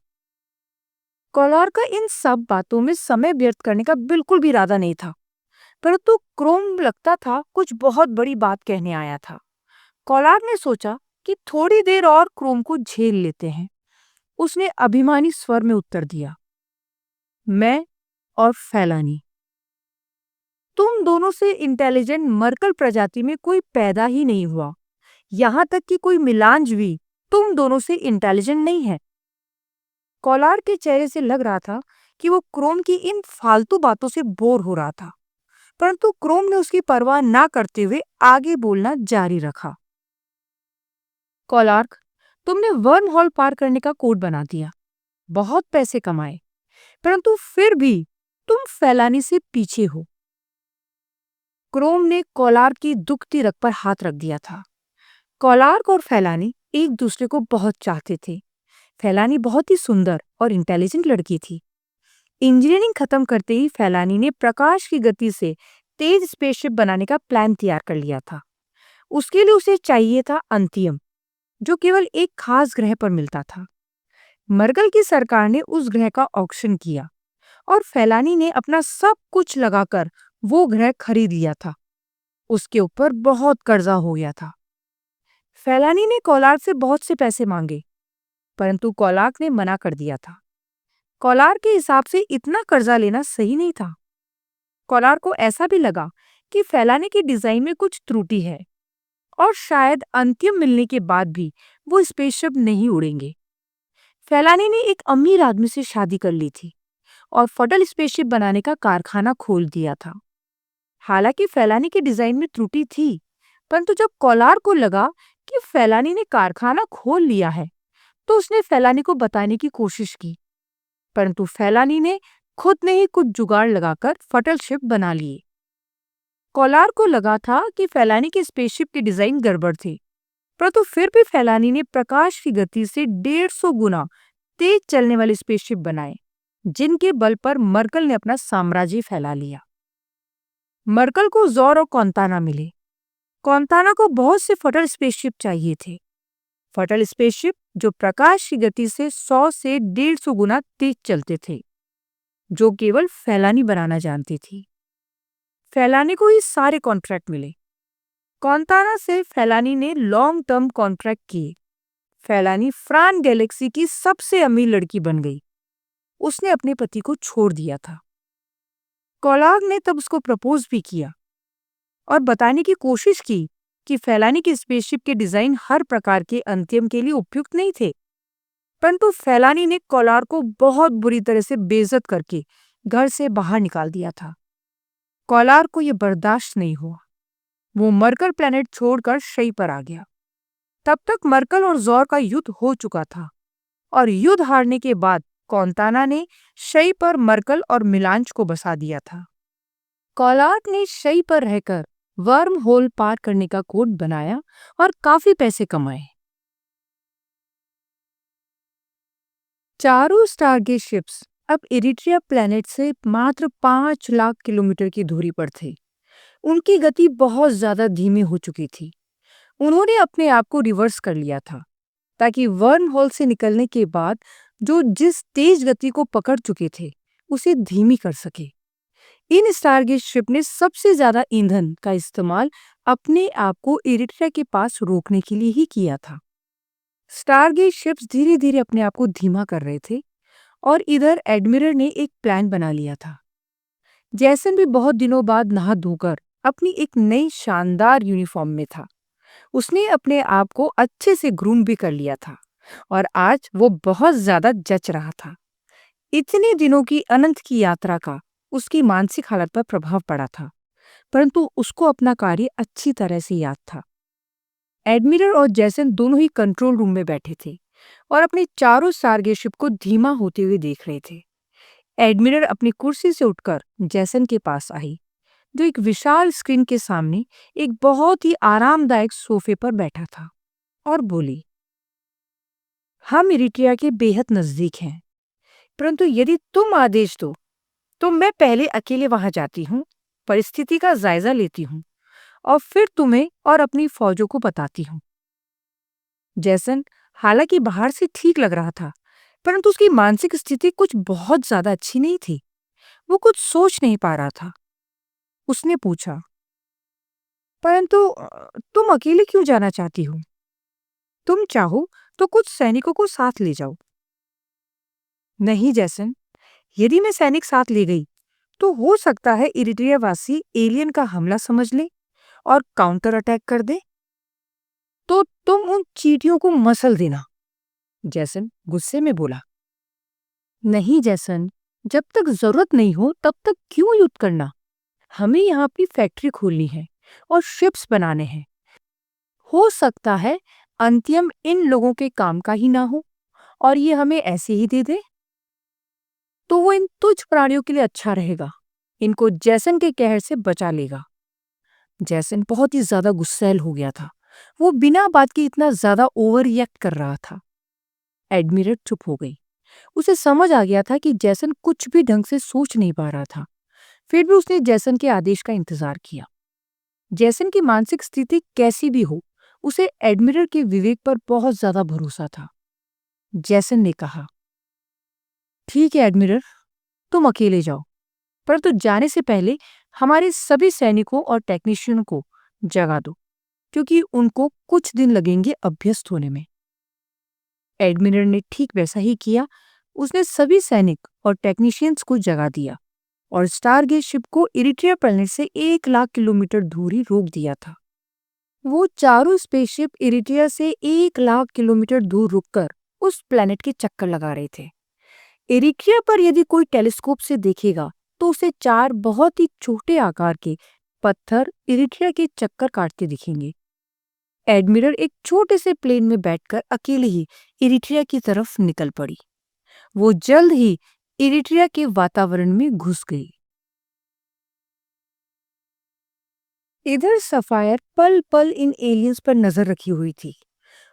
कॉलार्क का इन सब बातों में समय व्यर्थ करने का बिल्कुल भी इरादा नहीं था, परंतु क्रोम लगता था कुछ बहुत बड़ी बात कहने आया था। कॉलार्क ने सोचा कि थोड़ी देर और क्रोम को झेल लेते हैं। उसने अभिमानी स्वर में उत्तर दिया, मैं और फैलानी, तुम दोनों से इंटेलिजेंट मर्कल प्रजाति में कोई पैदा ही नहीं हुआ। यहां तक कि कोई मिलांज भी तुम दोनों से इंटेलिजेंट नहीं है। कॉलार्क के चेहरे से लग रहा था कि वो क्रोम की इन फालतू बातों से बोर हो रहा था, परंतु क्रोम ने उसकी परवाह ना करते हुए आगे बोलना जारी रखा। कॉलार्क, तुमने वर्म हॉल पार करने का कोड बना दिया, बहुत पैसे कमाए, परंतु फिर भी तुम फैलानी से पीछे हो। क्रोम ने कॉलार्क की दुखती रग पर हाथ रख दिया था। कॉलार्क और फैलानी एक दूसरे को बहुत चाहते थे। फैलानी बहुत ही सुंदर और इंटेलिजेंट लड़की थी। इंजीनियरिंग खत्म करते ही फैलानी ने प्रकाश की गति से तेज स्पेसशिप बनाने का प्लान तैयार कर लिया था। उसके लिए उसे चाहिए था अंतियम, जो केवल एक खास ग्रह पर मिलता था। मर्गल की सरकार ने उस ग्रह का ऑक्शन किया और फैलानी ने अपना सब कुछ लगाकर वो ग्रह खरीद लिया था। उसके ऊपर बहुत कर्जा हो गया था। फैलानी ने कॉलार्क से बहुत से पैसे मांगे, परंतु कॉलार्क ने मना कर दिया था। कॉलार्क के हिसाब से इतना कर्जा लेना सही नहीं था। कॉलार्क को ऐसा भी लगा कि फैलानी की डिजाइन में कुछ त्रुटि है और शायद अंतिम मिलने के बाद भी वो स्पेसशिप नहीं उड़ेंगे। फैलानी ने एक अमीर आदमी से शादी कर ली थी और फटल स्पेसशिप बनाने का कारखाना खोल दिया था। हालांकि फैलानी की डिजाइन में त्रुटि थी, परंतु जब कॉलार्क को लगा कि फैलानी ने कारखाना खोल लिया है, तो उसने फैलानी को बताने की कोशिश की, परंतु फैलानी ने खुद ने ही कुछ जुगाड़ लगाकर फटल शिप बना लिए। कॉलार्क को लगा था कि फैलानी के स्पेसशिप की डिजाइन गड़बड़ थी, परंतु फिर भी फैलानी ने प्रकाश की गति से 150 गुना तेज चलने वाले स्पेसशिप बनाए, जिनके बल पर मर्कल ने अपना साम्राज्य फैला लिया। मर्कल को ज़ोर और कॉन्ताना मिले। कॉन्ताना को बहुत से फटल स्पेसशिप चाहिए थे। फटल स्पेसशिप जो प्रकाश की गति से 100 से 150 गुना तेज चलते थे, जो केवल फैलानी बनाना जानती थी। फैलानी को ही सारे कॉन्ट्रैक्ट मिले। कॉन्ताना से फैलानी ने लॉन्ग टर्म कॉन्ट्रैक्ट किए। फैलानी फ्रान गैलेक्सी की सबसे अमीर लड़की बन गई। उसने अपने पति को छोड़ दिया था। कॉलार्क ने तब उसको प्रपोज भी किया और बताने की कोशिश की कि फैलानी की स्पेसशिप के डिजाइन हर प्रकार के अंतिम के लिए उपयुक्त नहीं थे, परंतु फैलानी ने कॉलार्क को बहुत बुरी तरह से बेइज्जत करके घर से बाहर निकाल दिया था। कॉलार्क को यह बर्दाश्त नहीं हुआ। वो मर्कल प्लेनेट छोड़कर शई पर आ गया। तब तक मर्कल और ज़ोर का युद्ध हो चुका था और युद्ध हारने के बाद कॉन्ताना ने शई पर मर्कल और मिलांज को बसा दिया था। कॉलार्क ने शई पर रहकर वर्म होल पार करने का कोड बनाया और काफी पैसे कमाए। चारों स्टारगेट शिप्स अब इरिट्रिया प्लैनेट से मात्र 5 लाख किलोमीटर की दूरी पर थे। उनकी गति बहुत ज्यादा धीमी हो चुकी थी। उन्होंने अपने आप को रिवर्स कर लिया था ताकि वर्म होल से निकलने के बाद जो जिस तेज गति को पकड़ चुके थे उसे धीमी कर सके। इन स्टारगेट शिप ने सबसे ज्यादा ईंधन का इस्तेमाल अपने आप को इरिट्रिया के पास रोकने के लिए ही किया था। स्टारगेट शिप्स धीरे धीरे अपने आप को धीमा कर रहे थे और इधर एडमिरल ने एक प्लान बना लिया था। जैसन भी बहुत दिनों बाद नहा धोकर अपनी एक नई शानदार यूनिफॉर्म में था। उसने अपने आप को अच्छे से ग्रूम भी कर लिया था और आज वो बहुत ज्यादा जच रहा था। इतने दिनों की अनंत की यात्रा का उसकी मानसिक हालत पर प्रभाव पड़ा था, परंतु उसको अपना कार्य अच्छी तरह से याद था। एडमिरल और जैसन दोनों ही कंट्रोल रूम में बैठे थे और अपने चारों स्टारगेशिप को धीमा होते हुए देख रहे थे। एडमिरल अपनी कुर्सी से उठकर जैसन के पास आई, जो एक विशाल स्क्रीन के सामने एक बहुत ही आरामदायक सोफे पर बैठा था, और बोली, हम इरिट्रिया के बेहद नजदीक हैं, परंतु यदि तुम आदेश दो तो मैं पहले अकेले वहां जाती हूँ, परिस्थिति का जायजा लेती हूँ और फिर तुम्हें और अपनी फौजों को बताती हूँ। जैसन हालांकि बाहर से ठीक लग रहा था, परंतु उसकी मानसिक स्थिति कुछ बहुत ज्यादा अच्छी नहीं थी। वो कुछ सोच नहीं पा रहा था। उसने पूछा, परंतु तुम अकेले क्यों जाना चाहती हो? तुम चाहो तो कुछ सैनिकों को साथ ले जाओ। नहीं जैसन, यदि मैं सैनिक साथ ले गई तो हो सकता है इरिट्रिया वासी एलियन का हमला समझ ले और काउंटर अटैक कर दे। तो तुम उन चींटियों को मसल देना, जैसन गुस्से में बोला। नहीं जैसन, जब तक जरूरत नहीं हो तब तक क्यों युद्ध करना? हमें यहाँ अपनी फैक्ट्री खोलनी है और शिप्स बनाने हैं। हो सकता है अंत्यम इन लोगों के काम का ही ना हो और ये हमें ऐसे ही दे दे, तो वो इन तुच्छ प्राणियों के लिए अच्छा रहेगा। इनको जैसन के कहर से बचा लेगा। जैसन बहुत ही ज्यादा गुस्सैल हो गया था। वो बिना बात के इतना ज्यादा ओवर रिएक्ट कर रहा था। एडमिरल चुप हो गई। उसे समझ आ गया था कि जैसन कुछ भी ढंग से सोच नहीं पा रहा था। फिर भी उसने जैसन के आदेश का इंतजार किया। जैसन की मानसिक स्थिति कैसी भी हो, उसे एडमिरल के विवेक पर बहुत ज्यादा भरोसा था। जैसन ने कहा, ठीक है एडमिरल, तुम अकेले जाओ, परंतु जाने से पहले हमारे सभी सैनिकों और टेक्नीशियन को जगा दो, क्योंकि उनको कुछ दिन लगेंगे अभ्यस्त होने में। एडमिरल ने ठीक वैसा ही किया। उसने सभी सैनिक और टेक्नीशियंस को जगा दिया और स्टारगेट शिप को इरिट्रिया प्लैनेट से 1 लाख किलोमीटर दूरी रोक दिया था। वो चारों स्पेसशिप इरिट्रिया से 1 लाख किलोमीटर दूर रुककर उस प्लैनेट के चक्कर लगा रहे थे। इरिट्रिया पर यदि कोई टेलीस्कोप से देखेगा तो उसे 4 बहुत ही छोटे आकार के पत्थर इरिट्रिया के चक्कर काटते दिखेंगे। एडमिरल एक छोटे से प्लेन में बैठकर अकेले ही इरिट्रिया की तरफ निकल पड़ी। वो जल्द ही इरिट्रिया के वातावरण में घुस गई। इधर सफायर पल पल इन एलियंस पर नजर रखी हुई थी।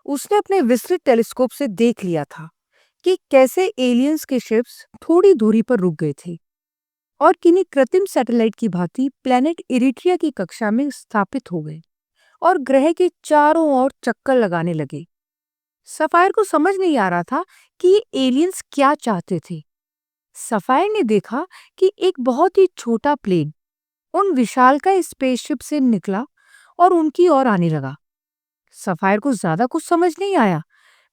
उसने अपने विस्तृत टेलीस्कोप से देख लिया था कि कैसे एलियंस के शिप्स थोड़ी दूरी पर रुक गए थे और किन्हीं कृत्रिम सैटेलाइट की भांति प्लेनेट इरिट्रिया की कक्षा में स्थापित हो गए और ग्रह के चारों ओर चक्कर लगाने लगे। सफायर को समझ नहीं आ रहा था कि ये एलियंस क्या चाहते थे। सफायर ने देखा कि एक बहुत ही छोटा प्लेन उन विशालकाय स्पेसशिप से निकला और उनकी ओर आने लगा। सफायर को ज्यादा कुछ समझ नहीं आया,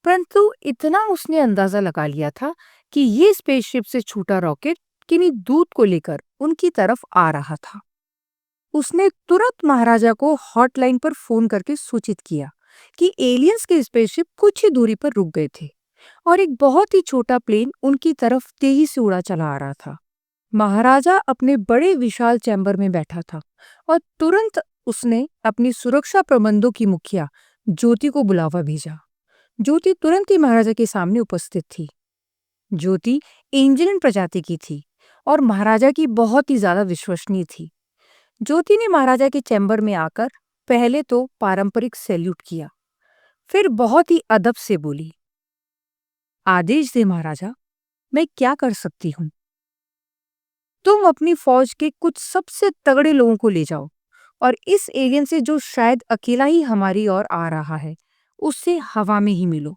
परंतु इतना उसने अंदाजा लगा लिया था कि ये स्पेसशिप से छूटा रॉकेट किन्हीं दूत को लेकर उनकी तरफ आ रहा था। उसने तुरंत महाराजा को हॉटलाइन पर फोन करके सूचित किया कि एलियंस के स्पेसशिप कुछ ही दूरी पर रुक गए थे और एक बहुत ही छोटा प्लेन उनकी तरफ तेजी से उड़ा चला आ रहा था। महाराजा अपने बड़े विशाल चैम्बर में बैठा था और तुरंत उसने अपनी सुरक्षा प्रबंधों की मुखिया ज्योति को बुलावा भेजा। ज्योति तुरंत ही महाराजा के सामने उपस्थित थी। ज्योति एंजेलिन प्रजाति की थी और महाराजा की बहुत ही ज्यादा विश्वसनीय थी। ज्योति ने महाराजा के चैम्बर में आकर पहले तो पारंपरिक सैल्यूट किया, फिर बहुत ही अदब से बोली, आदेश दे महाराजा, मैं क्या कर सकती हूँ? तुम अपनी फौज के कुछ सबसे तगड़े लोगों को ले जाओ और इस एलियन से जो शायद अकेला ही हमारी ओर आ रहा है, उससे हवा में ही मिलो।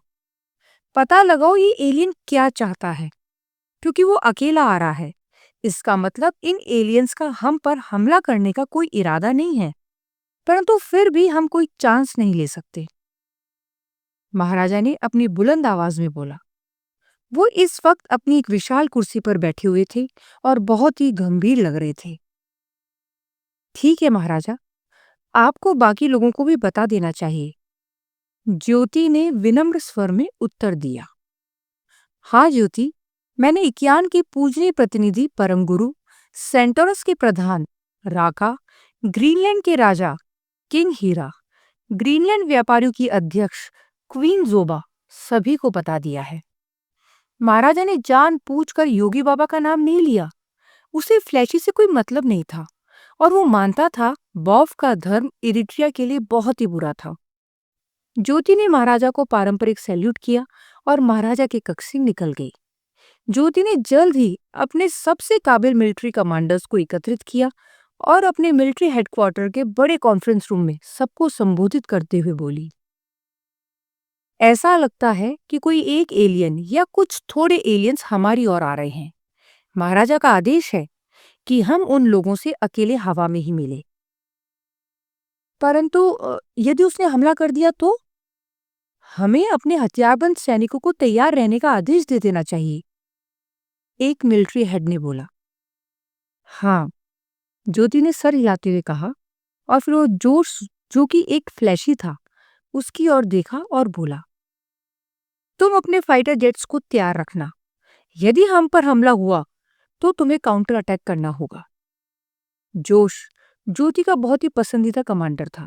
पता लगाओ ये एलियन क्या चाहता है, क्योंकि वो अकेला आ रहा है। इसका मतलब इन एलियंस का हम पर हमला करने का कोई इरादा नहीं है, परंतु फिर भी हम कोई चांस नहीं ले सकते। महाराजा ने अपनी बुलंद आवाज में बोला। वो इस वक्त अपनी एक विशाल कुर्सी पर बैठे हुए थे और बहुत ही गंभीर लग रहे थे। ठीक है महाराजा, आपको बाकी लोगों को भी बता देना चाहिए। ज्योति ने विनम्र स्वर में उत्तर दिया। हाँ ज्योति, मैंने इक्यान के पूजनीय प्रतिनिधि परम गुरु, सेंटोरस के प्रधान राका, ग्रीनलैंड के राजा किंग हीरा, ग्रीनलैंड व्यापारियों की अध्यक्ष क्वीन जोबा सभी को बता दिया है। महाराजा ने जानबूझकर योगी बाबा का नाम नहीं लिया। उसे फ्लैशी से कोई मतलब नहीं था और वो मानता था बॉफ का धर्म इरिट्रिया के लिए बहुत ही बुरा था। ज्योति ने महाराजा को पारंपरिक सैल्यूट किया और महाराजा के कक्ष से निकल गई। ज्योति ने जल्द ही अपने सबसे काबिल मिलिट्री कमांडर्स को एकत्रित किया और अपने मिलिट्री हेडक्वार्टर के बड़े कॉन्फ्रेंस रूम में सबको संबोधित करते हुए बोली, ऐसा लगता है कि कोई एक एलियन या कुछ थोड़े एलियंस हमारी ओर आ रहे हैं। महाराजा का आदेश है कि हम उन लोगों से अकेले हवा में ही मिले। परंतु यदि उसने हमला कर दिया तो हमें अपने हथियारबंद सैनिकों को तैयार रहने का आदेश दे देना चाहिए, एक मिलिट्री हेड ने बोला। हाँ, ज्योति ने सर हिलाते हुए कहा और फिर वो जोश जो कि एक फ्लैशी था उसकी ओर देखा और बोला, तुम अपने फाइटर जेट्स को तैयार रखना। यदि हम पर हमला हुआ तो तुम्हें काउंटर अटैक करना होगा। जोश ज्योति का बहुत ही पसंदीदा कमांडर था।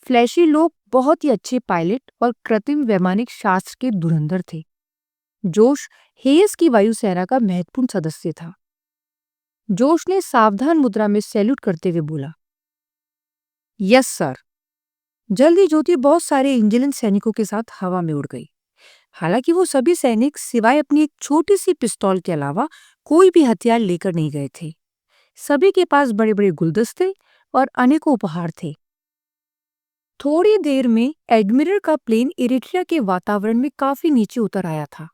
फ्लैशी लोग बहुत ही अच्छे पायलट और कृत्रिम वैमानिक शास्त्र के धुरंधर थे। जोश हेयस की वायुसेना का महत्वपूर्ण सदस्य था। जोश ने सावधान मुद्रा में सैल्यूट करते हुए बोला, यस सर। जल्दी ज्योति बहुत सारे इंजिलियन सैनिकों के साथ हवा में उड़ गई। हालांकि वो सभी सैनिक सिवाय अपनी एक छोटी सी पिस्तौल के अलावा कोई भी हथियार लेकर नहीं गए थे। सभी के पास बड़े बड़े गुलदस्ते और अनेकों उपहार थे। थोड़ी देर में एडमिरल का प्लेन इरिट्रिया के वातावरण में काफी नीचे उतर आया था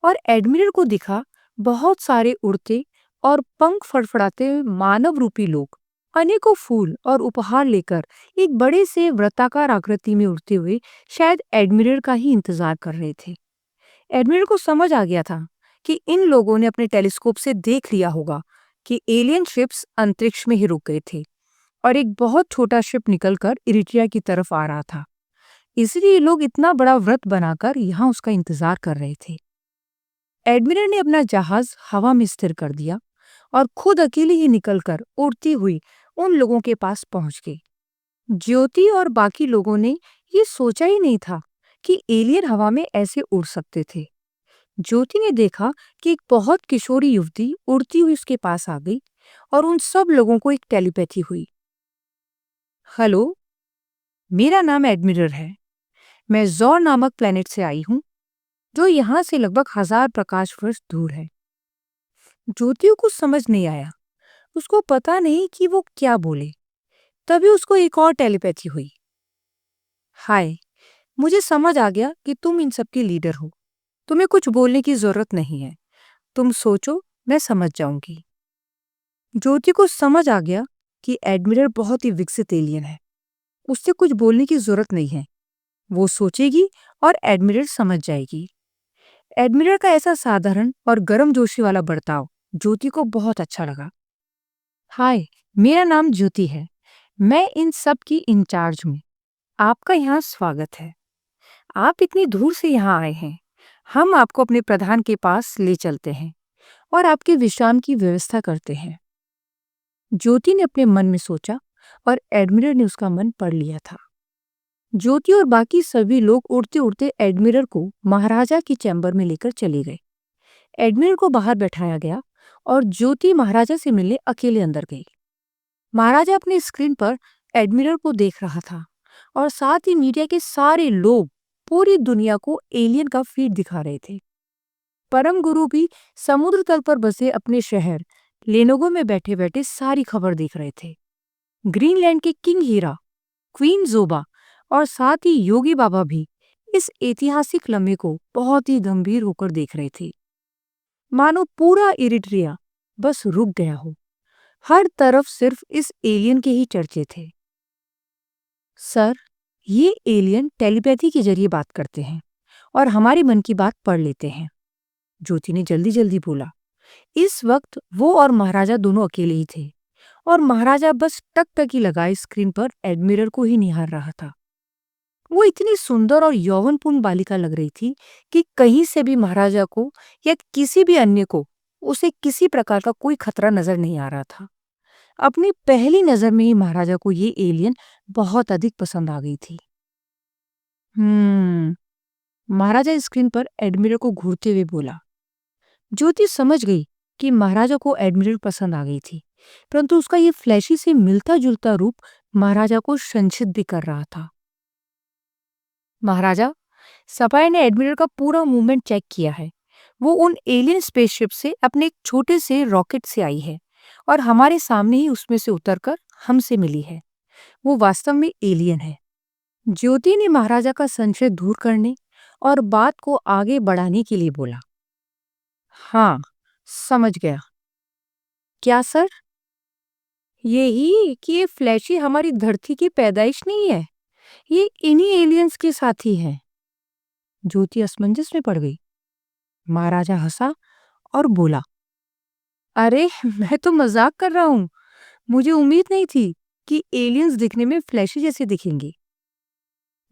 और एडमिरल को दिखा बहुत सारे उड़ते और पंख फड़फड़ाते हुए मानव रूपी लोग अनेकों फूल और उपहार लेकर एक बड़े से वृत्ताकार आकृति में उड़ते हुए शायद एडमिरल का ही इंतजार कर रहे थे। एडमिरल को समझ आ गया था कि इन लोगों ने अपने टेलीस्कोप से देख लिया होगा कि एलियन शिप्स अंतरिक्ष में ही रुक गए थे और एक बहुत छोटा शिप निकलकर इरिट्रिया की तरफ आ रहा था। इसलिए लोग इतना बड़ा व्रत बनाकर यहाँ उसका इंतजार कर रहे थे। एडमिरल ने अपना जहाज हवा में स्थिर कर दिया और खुद अकेले ही निकलकर उड़ती हुई उन लोगों के पास पहुंच गई। ज्योति और बाकी लोगों ने ये सोचा ही नहीं था कि एलियन हवा में ऐसे उड़ सकते थे। ज्योति ने देखा कि एक बहुत किशोरी युवती उड़ती हुई उसके पास आ गई और उन सब लोगों को एक टेलीपैथी हुई। हेलो, मेरा नाम एडमिरल है। मैं जॉर नामक प्लेनेट से आई हूँ जो यहाँ से लगभग 1000 प्रकाश वर्ष दूर है। ज्योति को कुछ समझ नहीं आया। उसको पता नहीं कि वो क्या बोले। तभी उसको एक और टेलीपैथी हुई। हाय, मुझे समझ आ गया कि तुम इन सब की लीडर हो। तुम्हें कुछ बोलने की जरूरत नहीं है। तुम सोचो, मैं समझ जाऊंगी। ज्योति को समझ आ गया कि एडमिरल बहुत ही विकसित एलियन है। उससे कुछ बोलने की जरूरत नहीं है। वो सोचेगी और एडमिरल समझ जाएगी। एडमिरल का ऐसा साधारण और गर्मजोशी वाला बर्ताव ज्योति को बहुत अच्छा लगा। हाय, मेरा नाम ज्योति है। मैं इन सब की इंचार्ज हूँ। आपका यहाँ स्वागत है। आप इतनी दूर से यहाँ आए हैं। हम आपको अपने प्रधान के पास ले चलते हैं और आपके विश्राम की व्यवस्था करते हैं। ज्योति ने अपने मन में सोचा और एडमिरल ने उसका मन पढ़ लिया था। ज्योति और बाकी सभी लोग उड़ते उड़ते एडमिरल को महाराजा की चैम्बर में लेकर चले गए। एडमिरल को बाहर बैठाया गया और ज्योति महाराजा से मिलने अकेले अंदर गई। महाराजा अपने स्क्रीन पर एडमिरल को देख रहा था और साथ ही मीडिया के सारे लोग पूरी दुनिया को एलियन का फीड दिखा रहे थे। परम गुरु भी समुद्र तल पर बसे अपने शहर लेनोगो में बैठे बैठे सारी खबर देख रहे थे। ग्रीनलैंड के किंग हीरा, क्वीन जोबा और साथ ही योगी बाबा भी इस ऐतिहासिक लम्हे को बहुत ही गंभीर होकर देख रहे थे। मानो पूरा इरिट्रिया बस रुक गया हो। हर तरफ सिर्फ इस एलियन के ही चर्चे थे। सर, ये एलियन टेलीपैथी के जरिए बात करते हैं और हमारे मन की बात पढ़ लेते हैं, ज्योति ने जल्दी जल्दी बोला। इस वक्त वो और महाराजा दोनों अकेले ही थे और महाराजा बस टकटकी लगाए स्क्रीन पर एडमिरल को ही निहार रहा था। वो इतनी सुंदर और यौवनपूर्ण बालिका लग रही थी कि कहीं से भी महाराजा को या किसी भी अन्य को उसे किसी प्रकार का कोई खतरा नजर नहीं आ रहा था। अपनी पहली नजर में ही महाराजा को ये एलियन बहुत अधिक पसंद आ गई थी। हम्म महाराजा स्क्रीन पर एडमिरल को घूरते हुए बोला। ज्योति समझ गई कि महाराजा को एडमिरल पसंद आ गई थी, परंतु उसका ये फ्लैशी से मिलता जुलता रूप महाराजा को संचित भी कर रहा था। महाराजा, सफायर ने एडमिरल का पूरा मूवमेंट चेक किया है। वो उन एलियन स्पेसशिप से अपने एक छोटे से रॉकेट से आई है और हमारे सामने ही उसमें से उतरकर हमसे मिली है। वो वास्तव में एलियन है। ज्योति ने महाराजा का संशय दूर करने और बात को आगे बढ़ाने के लिए बोला। हाँ, समझ गया। क्या सर? यही कि ये फ्लैशी हमारी धरती की पैदाइश नहीं है, ये इन्हीं एलियंस के साथी हैं। ज्योति असमंजस में पड़ गई। महाराजा हंसा और बोला, अरे मैं तो मजाक कर रहा हूँ। मुझे उम्मीद नहीं थी कि एलियंस दिखने में फ्लैशी जैसे दिखेंगे।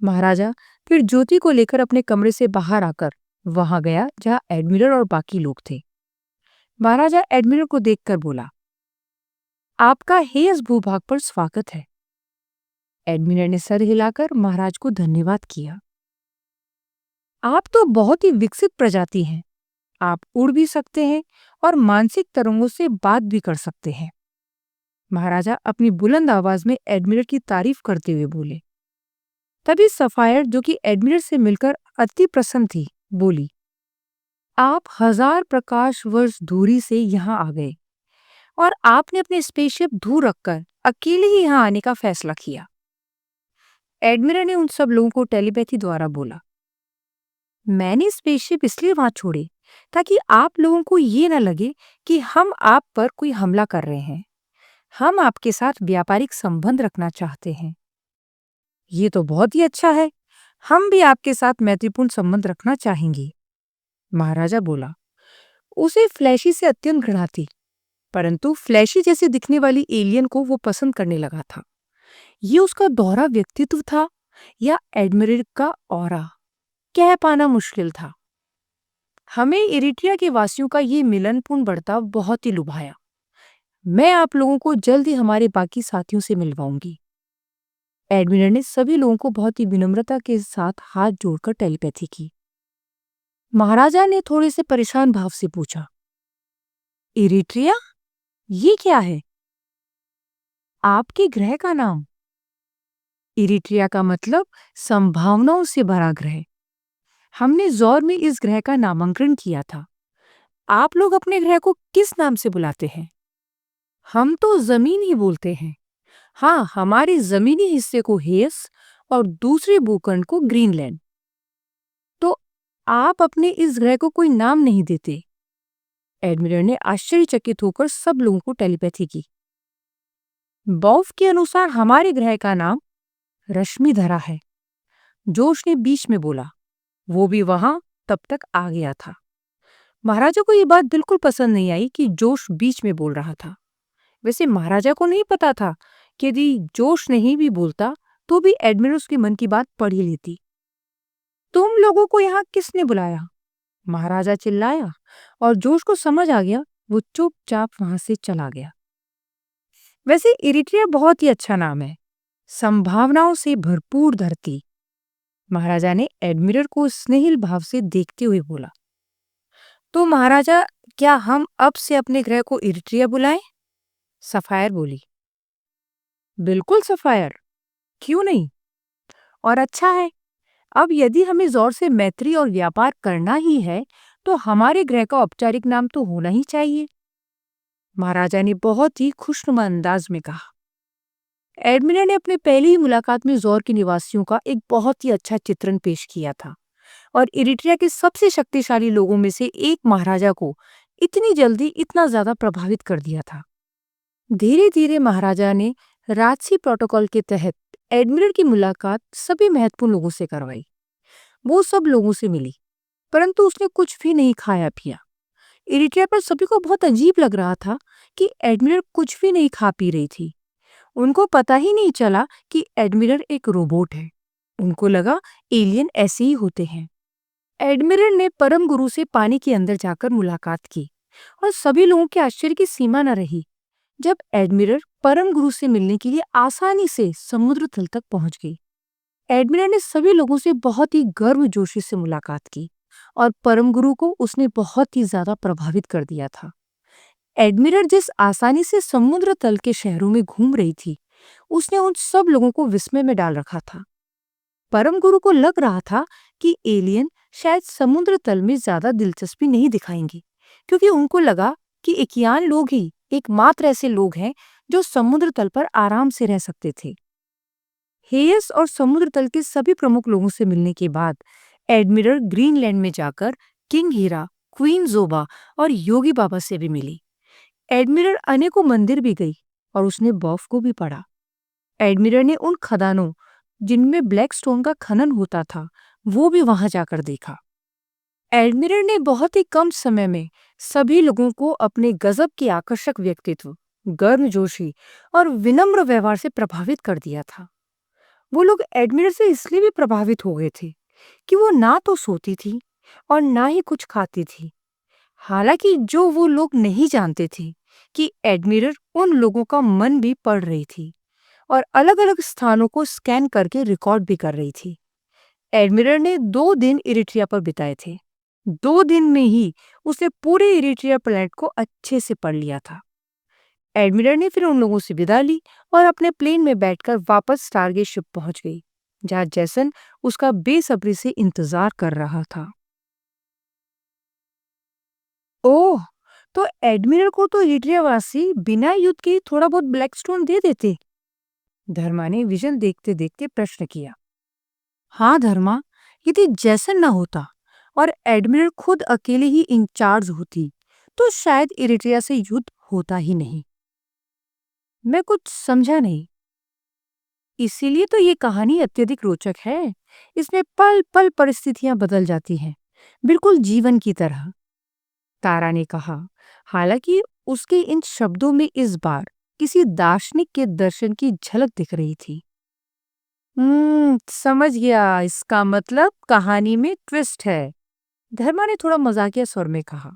महाराजा फिर ज्योति को लेकर अपने कमरे से बाहर आकर वहां गया जहां एडमिरल और बाकी लोग थे। महाराजा एडमिरल को देखकर बोला, आपका हेयस भूभाग पर स्वागत है। एडमिरल ने सर हिलाकर महाराज को धन्यवाद किया। आप तो बहुत ही विकसित प्रजाति हैं। आप उड़ भी सकते हैं और मानसिक तरंगों से बात भी कर सकते हैं। महाराजा अपनी बुलंद आवाज में एडमिरल की तारीफ करते हुए बोले। तभी सफायर, जो कि एडमिरल से मिलकर अति प्रसन्न थी, बोली, आप 1000 प्रकाश वर्ष दूरी से यहाँ आ गए और आपने अपने स्पेसशिप दूर रखकर अकेले ही यहाँ आने का फैसला किया। एडमिरल ने उन सब लोगों को टेलीपैथी द्वारा बोला, मैंने स्पेसशिप इसलिए वहां छोड़े ताकि आप लोगों को ये न लगे कि हम आप पर कोई हमला कर रहे हैं। हम आपके साथ व्यापारिक संबंध रखना चाहते हैं। ये तो बहुत ही अच्छा है। हम भी आपके साथ मैत्रीपूर्ण संबंध रखना चाहेंगे। महाराजा बोला। उसे फ्लैशी से अत्यंत घृणा थी, परंतु फ्लैशी जैसे दिखने वाली एलियन को वो पसंद करने लगा था। ये उसका दोहरा व्यक्तित्व था या एडमिरल का ऑरा, कह पाना मुश्किल था। हमें इरिट्रिया के वासियों का ये मिलनपूर्ण बर्ताव बहुत ही लुभाया। मैं आप लोगों को जल्द ही हमारे बाकी साथियों से मिलवाऊंगी। एडमिरल ने सभी लोगों को बहुत ही विनम्रता के साथ हाथ जोड़कर टेलीपैथी की। महाराजा ने थोड़े से परेशान भाव से पूछा, इरिट्रिया, ये क्या है? आपके ग्रह का नाम? इरिट्रिया का मतलब संभावनाओं से भरा ग्रह। हमने जौर में इस ग्रह का नामांकन किया था। आप लोग अपने ग्रह को किस नाम से बुलाते हैं? हम तो जमीन ही बोलते हैं। हाँ, हमारे जमीनी हिस्से को हेयस और दूसरे भूखंड को ग्रीनलैंड। तो आप अपने इस ग्रह को कोई नाम नहीं देते? एडमिरल ने आश्चर्यचकित होकर सब लोगों को टेलीपैथी की। बॉफ के अनुसार हमारे ग्रह का नाम रश्मिधरा है। जोश ने बीच में बोला। वो भी वहां तब तक आ गया था। महाराजा को ये बात बिल्कुल पसंद नहीं आई कि जोश बीच में बोल रहा था। वैसे महाराजा को नहीं पता था कि यदि जोश नहीं भी बोलता तो भी एडमिरल उसके मन की बात पढ़ ही लेती। तुम लोगों को यहाँ किसने बुलाया? महाराजा चिल्लाया और जोश को समझ आ गया। वो चुपचाप वहां से चला गया। वैसे इरिट्रिया बहुत ही अच्छा नाम है, संभावनाओं से भरपूर धरती। महाराजा ने एडमिरल को स्नेहिल भाव से देखते हुए बोला। तो महाराजा, क्या हम अब से अपने ग्रह को इरिट्रिया बुलाएं? सफायर बोली। बिल्कुल सफायर, क्यों नहीं? और अच्छा है, अब यदि हमें जोर से मैत्री और व्यापार करना ही है तो हमारे ग्रह का औपचारिक नाम तो होना ही चाहिए। महाराजा ने बहुत ही खुशनुमा अंदाज में कहा। एडमिरल ने अपनी पहली ही मुलाकात में जोर के निवासियों का एक बहुत ही अच्छा चित्रण पेश किया था और इरिट्रिया के सबसे शक्तिशाली लोगों में से एक महाराजा को इतनी जल्दी इतना ज्यादा प्रभावित कर दिया था। धीरे धीरे महाराजा ने राजसी प्रोटोकॉल के तहत एडमिरल की मुलाकात सभी महत्वपूर्ण लोगों से करवाई। वो सब लोगों से मिली, परंतु उसने कुछ भी नहीं खाया पिया। इरिट्रिया पर सभी को बहुत अजीब लग रहा था कि एडमिरल कुछ भी नहीं खा पी रही थी। उनको पता ही नहीं चला कि एडमिरल एक रोबोट है। उनको लगा एलियन ऐसे ही होते हैं। एडमिरल ने परम गुरु से पानी के अंदर जाकर मुलाकात की और सभी लोगों के आश्चर्य की सीमा न रही जब एडमिरल परम गुरु से मिलने के लिए आसानी से समुद्र तल तक पहुंच गई। एडमिरल ने सभी लोगों से बहुत ही गर्मजोशी से मुलाकात की और परम गुरु को उसने बहुत ही ज्यादा प्रभावित कर दिया था। एडमिरल जिस आसानी से समुद्र तल के शहरों में घूम रही थी, उसने उन सब लोगों को विस्मय में डाल रखा था। परम गुरु को लग रहा था कि एलियन शायद समुद्र तल में ज्यादा दिलचस्पी नहीं दिखाएंगे, क्योंकि उनको लगा कि एकियान लोग ही एकमात्र ऐसे लोग हैं जो समुद्र तल पर आराम से रह सकते थे। हेयस और समुद्र तल के सभी प्रमुख लोगों से मिलने के बाद एडमिरल ग्रीनलैंड में जाकर किंग हीरा, क्वीन जोबा और योगी बाबा से भी मिली। एडमिरल अनेकों मंदिर भी गई और उसने बर्फ को भी पढ़ा। एडमिरल ने उन खदानों जिनमें ब्लैक स्टोन का खनन होता था, वो भी वहां जाकर देखा। एडमिरल ने बहुत ही कम समय में सभी लोगों को अपने गजब के आकर्षक व्यक्तित्व, गर्मजोशी और विनम्र व्यवहार से प्रभावित कर दिया था। वो लोग एडमिरल से इसलिए भी प्रभावित हो गए थे कि वो ना तो सोती थी और ना ही कुछ खाती थी। हालांकि जो वो लोग नहीं जानते थे कि एडमिरल उन लोगों का मन भी पढ़ रही थी और अलग-अलग स्थानों को स्कैन करके रिकॉर्ड भी कर रही थी। एडमिरल ने 2 दिन इरिट्रिया पर बिताए थे। 2 दिन में ही उसने पूरे इरिट्रिया प्लेनेट को अच्छे से पढ़ लिया था। एडमिरल ने फिर उन लोगों से विदा ली और अपने प्लेन में बैठकर वापस स्टारगेट शिप पहुंच गई, जहां जैसन उसका बेसब्री से इंतजार कर रहा था। ओह, तो एडमिरल को तो इरिट्रिया वासी बिना युद्ध के ही थोड़ा बहुत ब्लैक स्टोन दे देते? धर्मा ने विजन देखते देखते प्रश्न किया। हाँ धर्मा, यदि जैसन न होता और एडमिरल खुद अकेले ही इंचार्ज होती, तो शायद इरिट्रिया से युद्ध होता ही नहीं। मैं कुछ समझा नहीं। इसीलिए तो ये कहानी अत्यधिक रोचक है। इसमें पल पल परिस्थितियां बदल जाती हैं, बिल्कुल जीवन की तरह, तारा ने कहा। हालांकि उसके इन शब्दों में इस बार किसी दार्शनिक के दर्शन की झलक दिख रही थी। समझ गया। इसका मतलब कहानी में ट्विस्ट है, धर्मा ने थोड़ा मजाकिया स्वर में कहा।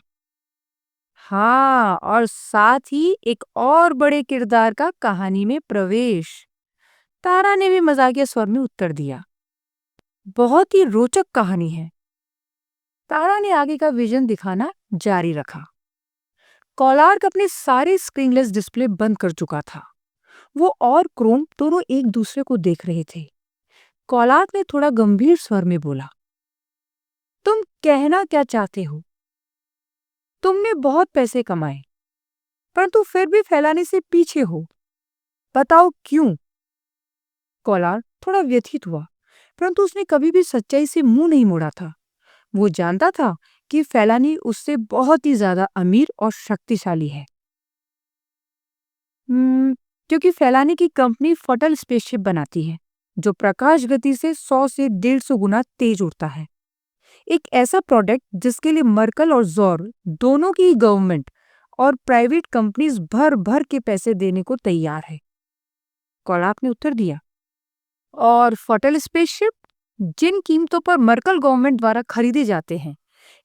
हाँ, और साथ ही एक और बड़े किरदार का कहानी में प्रवेश, तारा ने भी मजाकिया स्वर में उत्तर दिया। बहुत ही रोचक कहानी है। तारा ने आगे का विजन दिखाना जारी रखा। कोलार्क अपने सारे स्क्रीनलेस डिस्प्ले बंद कर चुका था। वो और क्रोम दोनों एक दूसरे को देख रहे थे। कोलार्क ने थोड़ा गंभीर स्वर में बोला, तुम कहना क्या चाहते हो? तुमने बहुत पैसे कमाए, परंतु फिर भी फैलाने से पीछे हो। बताओ क्यों? कोलार्क थोड़ा व्यथित हुआ, परंतु उसने कभी भी सच्चाई से मुंह नहीं मोड़ा था। वो जानता था कि फैलानी उससे बहुत ही ज्यादा अमीर और शक्तिशाली है। क्योंकि फैलानी की कंपनी फटल स्पेसशिप बनाती है, जो प्रकाश गति से 100 से 150 गुना तेज उड़ता है। एक ऐसा प्रोडक्ट जिसके लिए मर्कल और जोर दोनों की गवर्नमेंट और प्राइवेट कंपनीज भर भर के पैसे देने को तैयार है। कोलाप ने उत्तर दिया। और फटल स्पेसशिप जिन कीमतों पर मर्कल गवर्नमेंट द्वारा खरीदे जाते हैं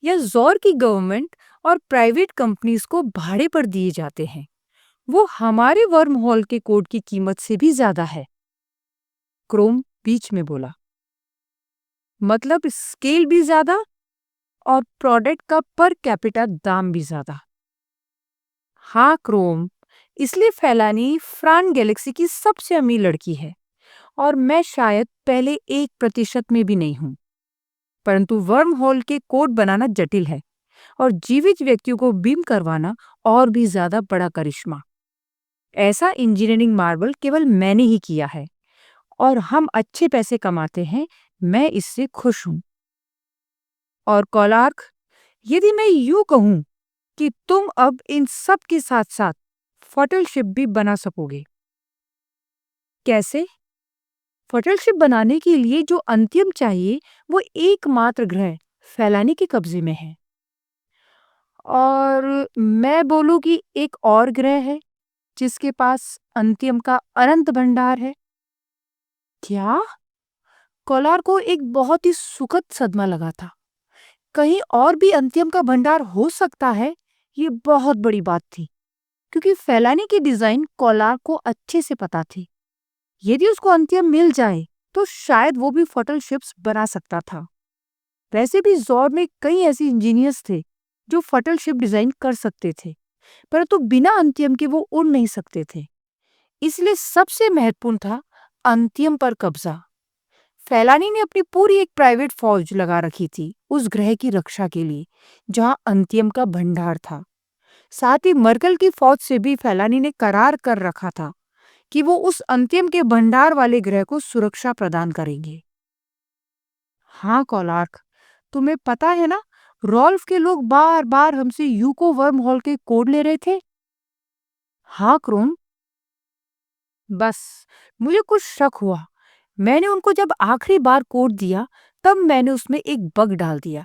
या जोर की गवर्नमेंट और प्राइवेट कंपनीज को भाड़े पर दिए जाते हैं, वो हमारे वर्म हॉल के कोड की कीमत से भी ज्यादा है। क्रोम बीच में बोला, मतलब स्केल भी ज्यादा और प्रोडक्ट का पर कैपिटा दाम भी ज्यादा। हाँ क्रोम, इसलिए फैलानी फ्रान गैलेक्सी की सबसे अमीर लड़की है और मैं शायद पहले 1% में भी नहीं हूं। परंतु वर्म होल के कोड बनाना जटिल है और जीवित व्यक्तियों को बीम करवाना और भी ज्यादा बड़ा करिश्मा। ऐसा इंजीनियरिंग मार्वल केवल मैंने ही किया है और हम अच्छे पैसे कमाते हैं। मैं इससे खुश हूं। और कोलार्क, यदि मैं यूं कहूं कि तुम अब इन सब के साथ साथ फटल शिप भी बना सकोगे। कैसे? फटल शिप बनाने के लिए जो अंतिम चाहिए वो एकमात्र ग्रह फैलाने के कब्जे में है। और मैं बोलूं कि एक और ग्रह है जिसके पास अंतिम का अनंत भंडार है। क्या? कोलार को एक बहुत ही सुखद सदमा लगा था। कहीं और भी अंत्यम का भंडार हो सकता है, ये बहुत बड़ी बात थी, क्योंकि फैलानी की डिजाइन कोलार को अच्छे से पता थी। यदि उसको अंत्यम मिल जाए तो शायद वो भी फटल शिप्स बना सकता था। वैसे भी जॉर्ड में कई ऐसे इंजीनियर्स थे जो फटल शिप डिजाइन कर सकते थे, परंतु बिना अंत्यम के वो उड़ नहीं सकते थे। इसलिए सबसे महत्वपूर्ण था अंत्यम पर कब्जा। फैलानी ने अपनी पूरी एक प्राइवेट फौज लगा रखी थी उस ग्रह की रक्षा के लिए जहां अंत्यम का भंडार था। साथ ही मर्कल की फौज से भी फैलानी ने करार कर रखा था कि वो उस अंत्यम के भंडार वाले ग्रह को सुरक्षा प्रदान करेंगे। हाँ कॉलार्क, तुम्हें पता है ना, रॉल्फ के लोग बार बार हमसे यूको वर्म हॉल के कोड ले रहे थे। हाँ क्रोम, बस मुझे कुछ शक हुआ। मैंने उनको जब आखिरी बार कोड दिया तब मैंने उसमें एक बग डाल दिया।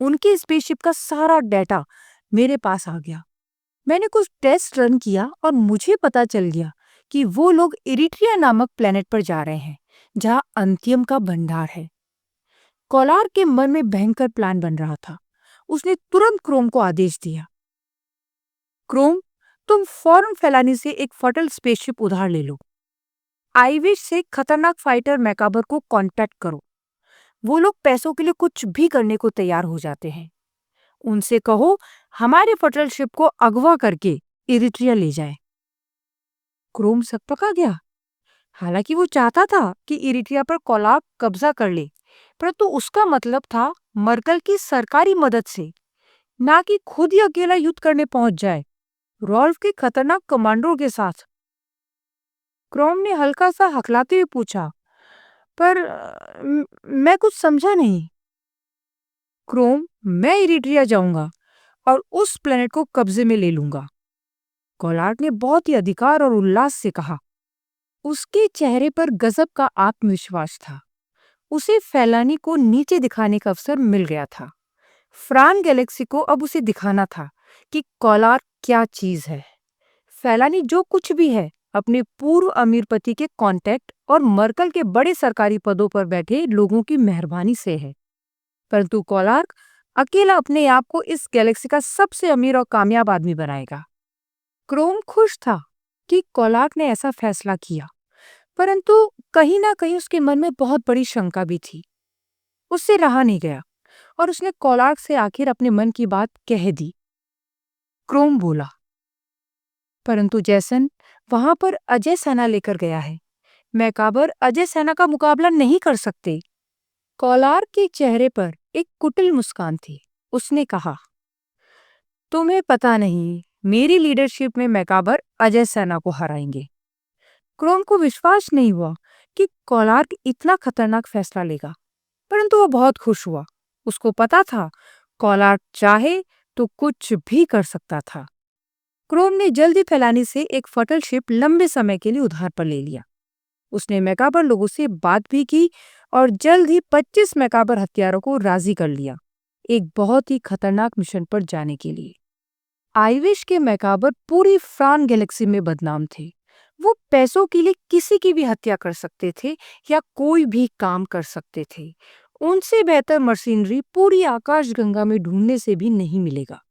उनके स्पेसशिप का सारा डेटा मेरे पास आ गया। मैंने कुछ टेस्ट रन किया और मुझे पता चल गया कि वो लोग इरिट्रिया नामक प्लेनेट पर जा रहे हैं जहां अंत्यम का भंडार है। कोलार के मन में भयंकर प्लान बन रहा था। उसने तुरंत क्रोम को आदेश दिया, क्रोम, तुम फौरन फैलानी से एक फटल स्पेसशिप उधार ले लो। आईविश से खतरनाक फाइटर मैकाबर को कांटेक्ट करो। वो लोग पैसों के लिए कुछ भी करने को तैयार हो जाते हैं। उनसे कहो हमारे फटल शिप को अगवा करके इरिट्रिया ले जाए। क्रोम सकपका गया। हालांकि वो चाहता था कि इरिट्रिया पर कोलार कब्जा कर ले, परंतु उसका मतलब था मर्कल की सरकारी मदद से, ना कि खुद ही अकेला युद्ध करने पहुंच जाए रॉल्फ के खतरनाक कमांडरों के साथ। क्रोम ने हल्का सा हकलाते हुए पूछा, पर मैं कुछ समझा नहीं। क्रोम, मैं इरिट्रिया जाऊंगा और उस प्लेनेट को कब्जे में ले लूंगा, कोलार्क ने बहुत ही अधिकार और उल्लास से कहा। उसके चेहरे पर गजब का आत्मविश्वास था। उसे फैलानी को नीचे दिखाने का अवसर मिल गया था। फ्रान गैलेक्सी को अब उसे दिखाना था कि कोलार्क क्या चीज है। फैलानी जो कुछ भी है अपने पूर्व अमीर पति के कांटेक्ट और मर्कल के बड़े सरकारी पदों पर बैठे लोगों की मेहरबानी से है, परंतु कोलार्क अकेला अपने आप को इस गैलेक्सी का सबसे अमीर और कामयाब आदमी बनाएगा। क्रोम खुश था कि कोलार्क ने ऐसा फैसला किया, परंतु कहीं ना कहीं उसके मन में बहुत बड़ी शंका भी थी। उससे रहा नहीं गया और उसने कोलार्क से आखिर अपने मन की बात कह दी। क्रोम बोला, परंतु जैसन वहां पर अजय सेना लेकर गया है। मैकाबर अजय सेना का मुकाबला नहीं कर सकते। कोलार्क के चेहरे पर एक कुटिल मुस्कान थी। उसने कहा, तुम्हें पता नहीं, मेरी लीडरशिप में मैकाबर अजय सेना को हराएंगे। क्रोम को विश्वास नहीं हुआ कि कोलार्क इतना खतरनाक फैसला लेगा, परंतु वो बहुत खुश हुआ। उसको पता था कोलार्क चाहे तो कुछ भी कर सकता था। क्रोम ने जल्दी फैलानी से एक फटल शिप लंबे समय के लिए उधार पर ले लिया। उसने मैकाबर लोगों से बात भी की और जल्द ही 25 मैकाबर हथियारों को राजी कर लिया, एक बहुत ही खतरनाक मिशन पर जाने के लिए। आईविश के मैकाबर पूरी फ्रान गैलेक्सी में बदनाम थे। वो पैसों के लिए किसी की भी हत्या कर सकते थे या कोई भी काम कर सकते थे। उनसे बेहतर मशीनरी पूरी आकाशगंगा में ढूंढने से भी नहीं मिलेगा।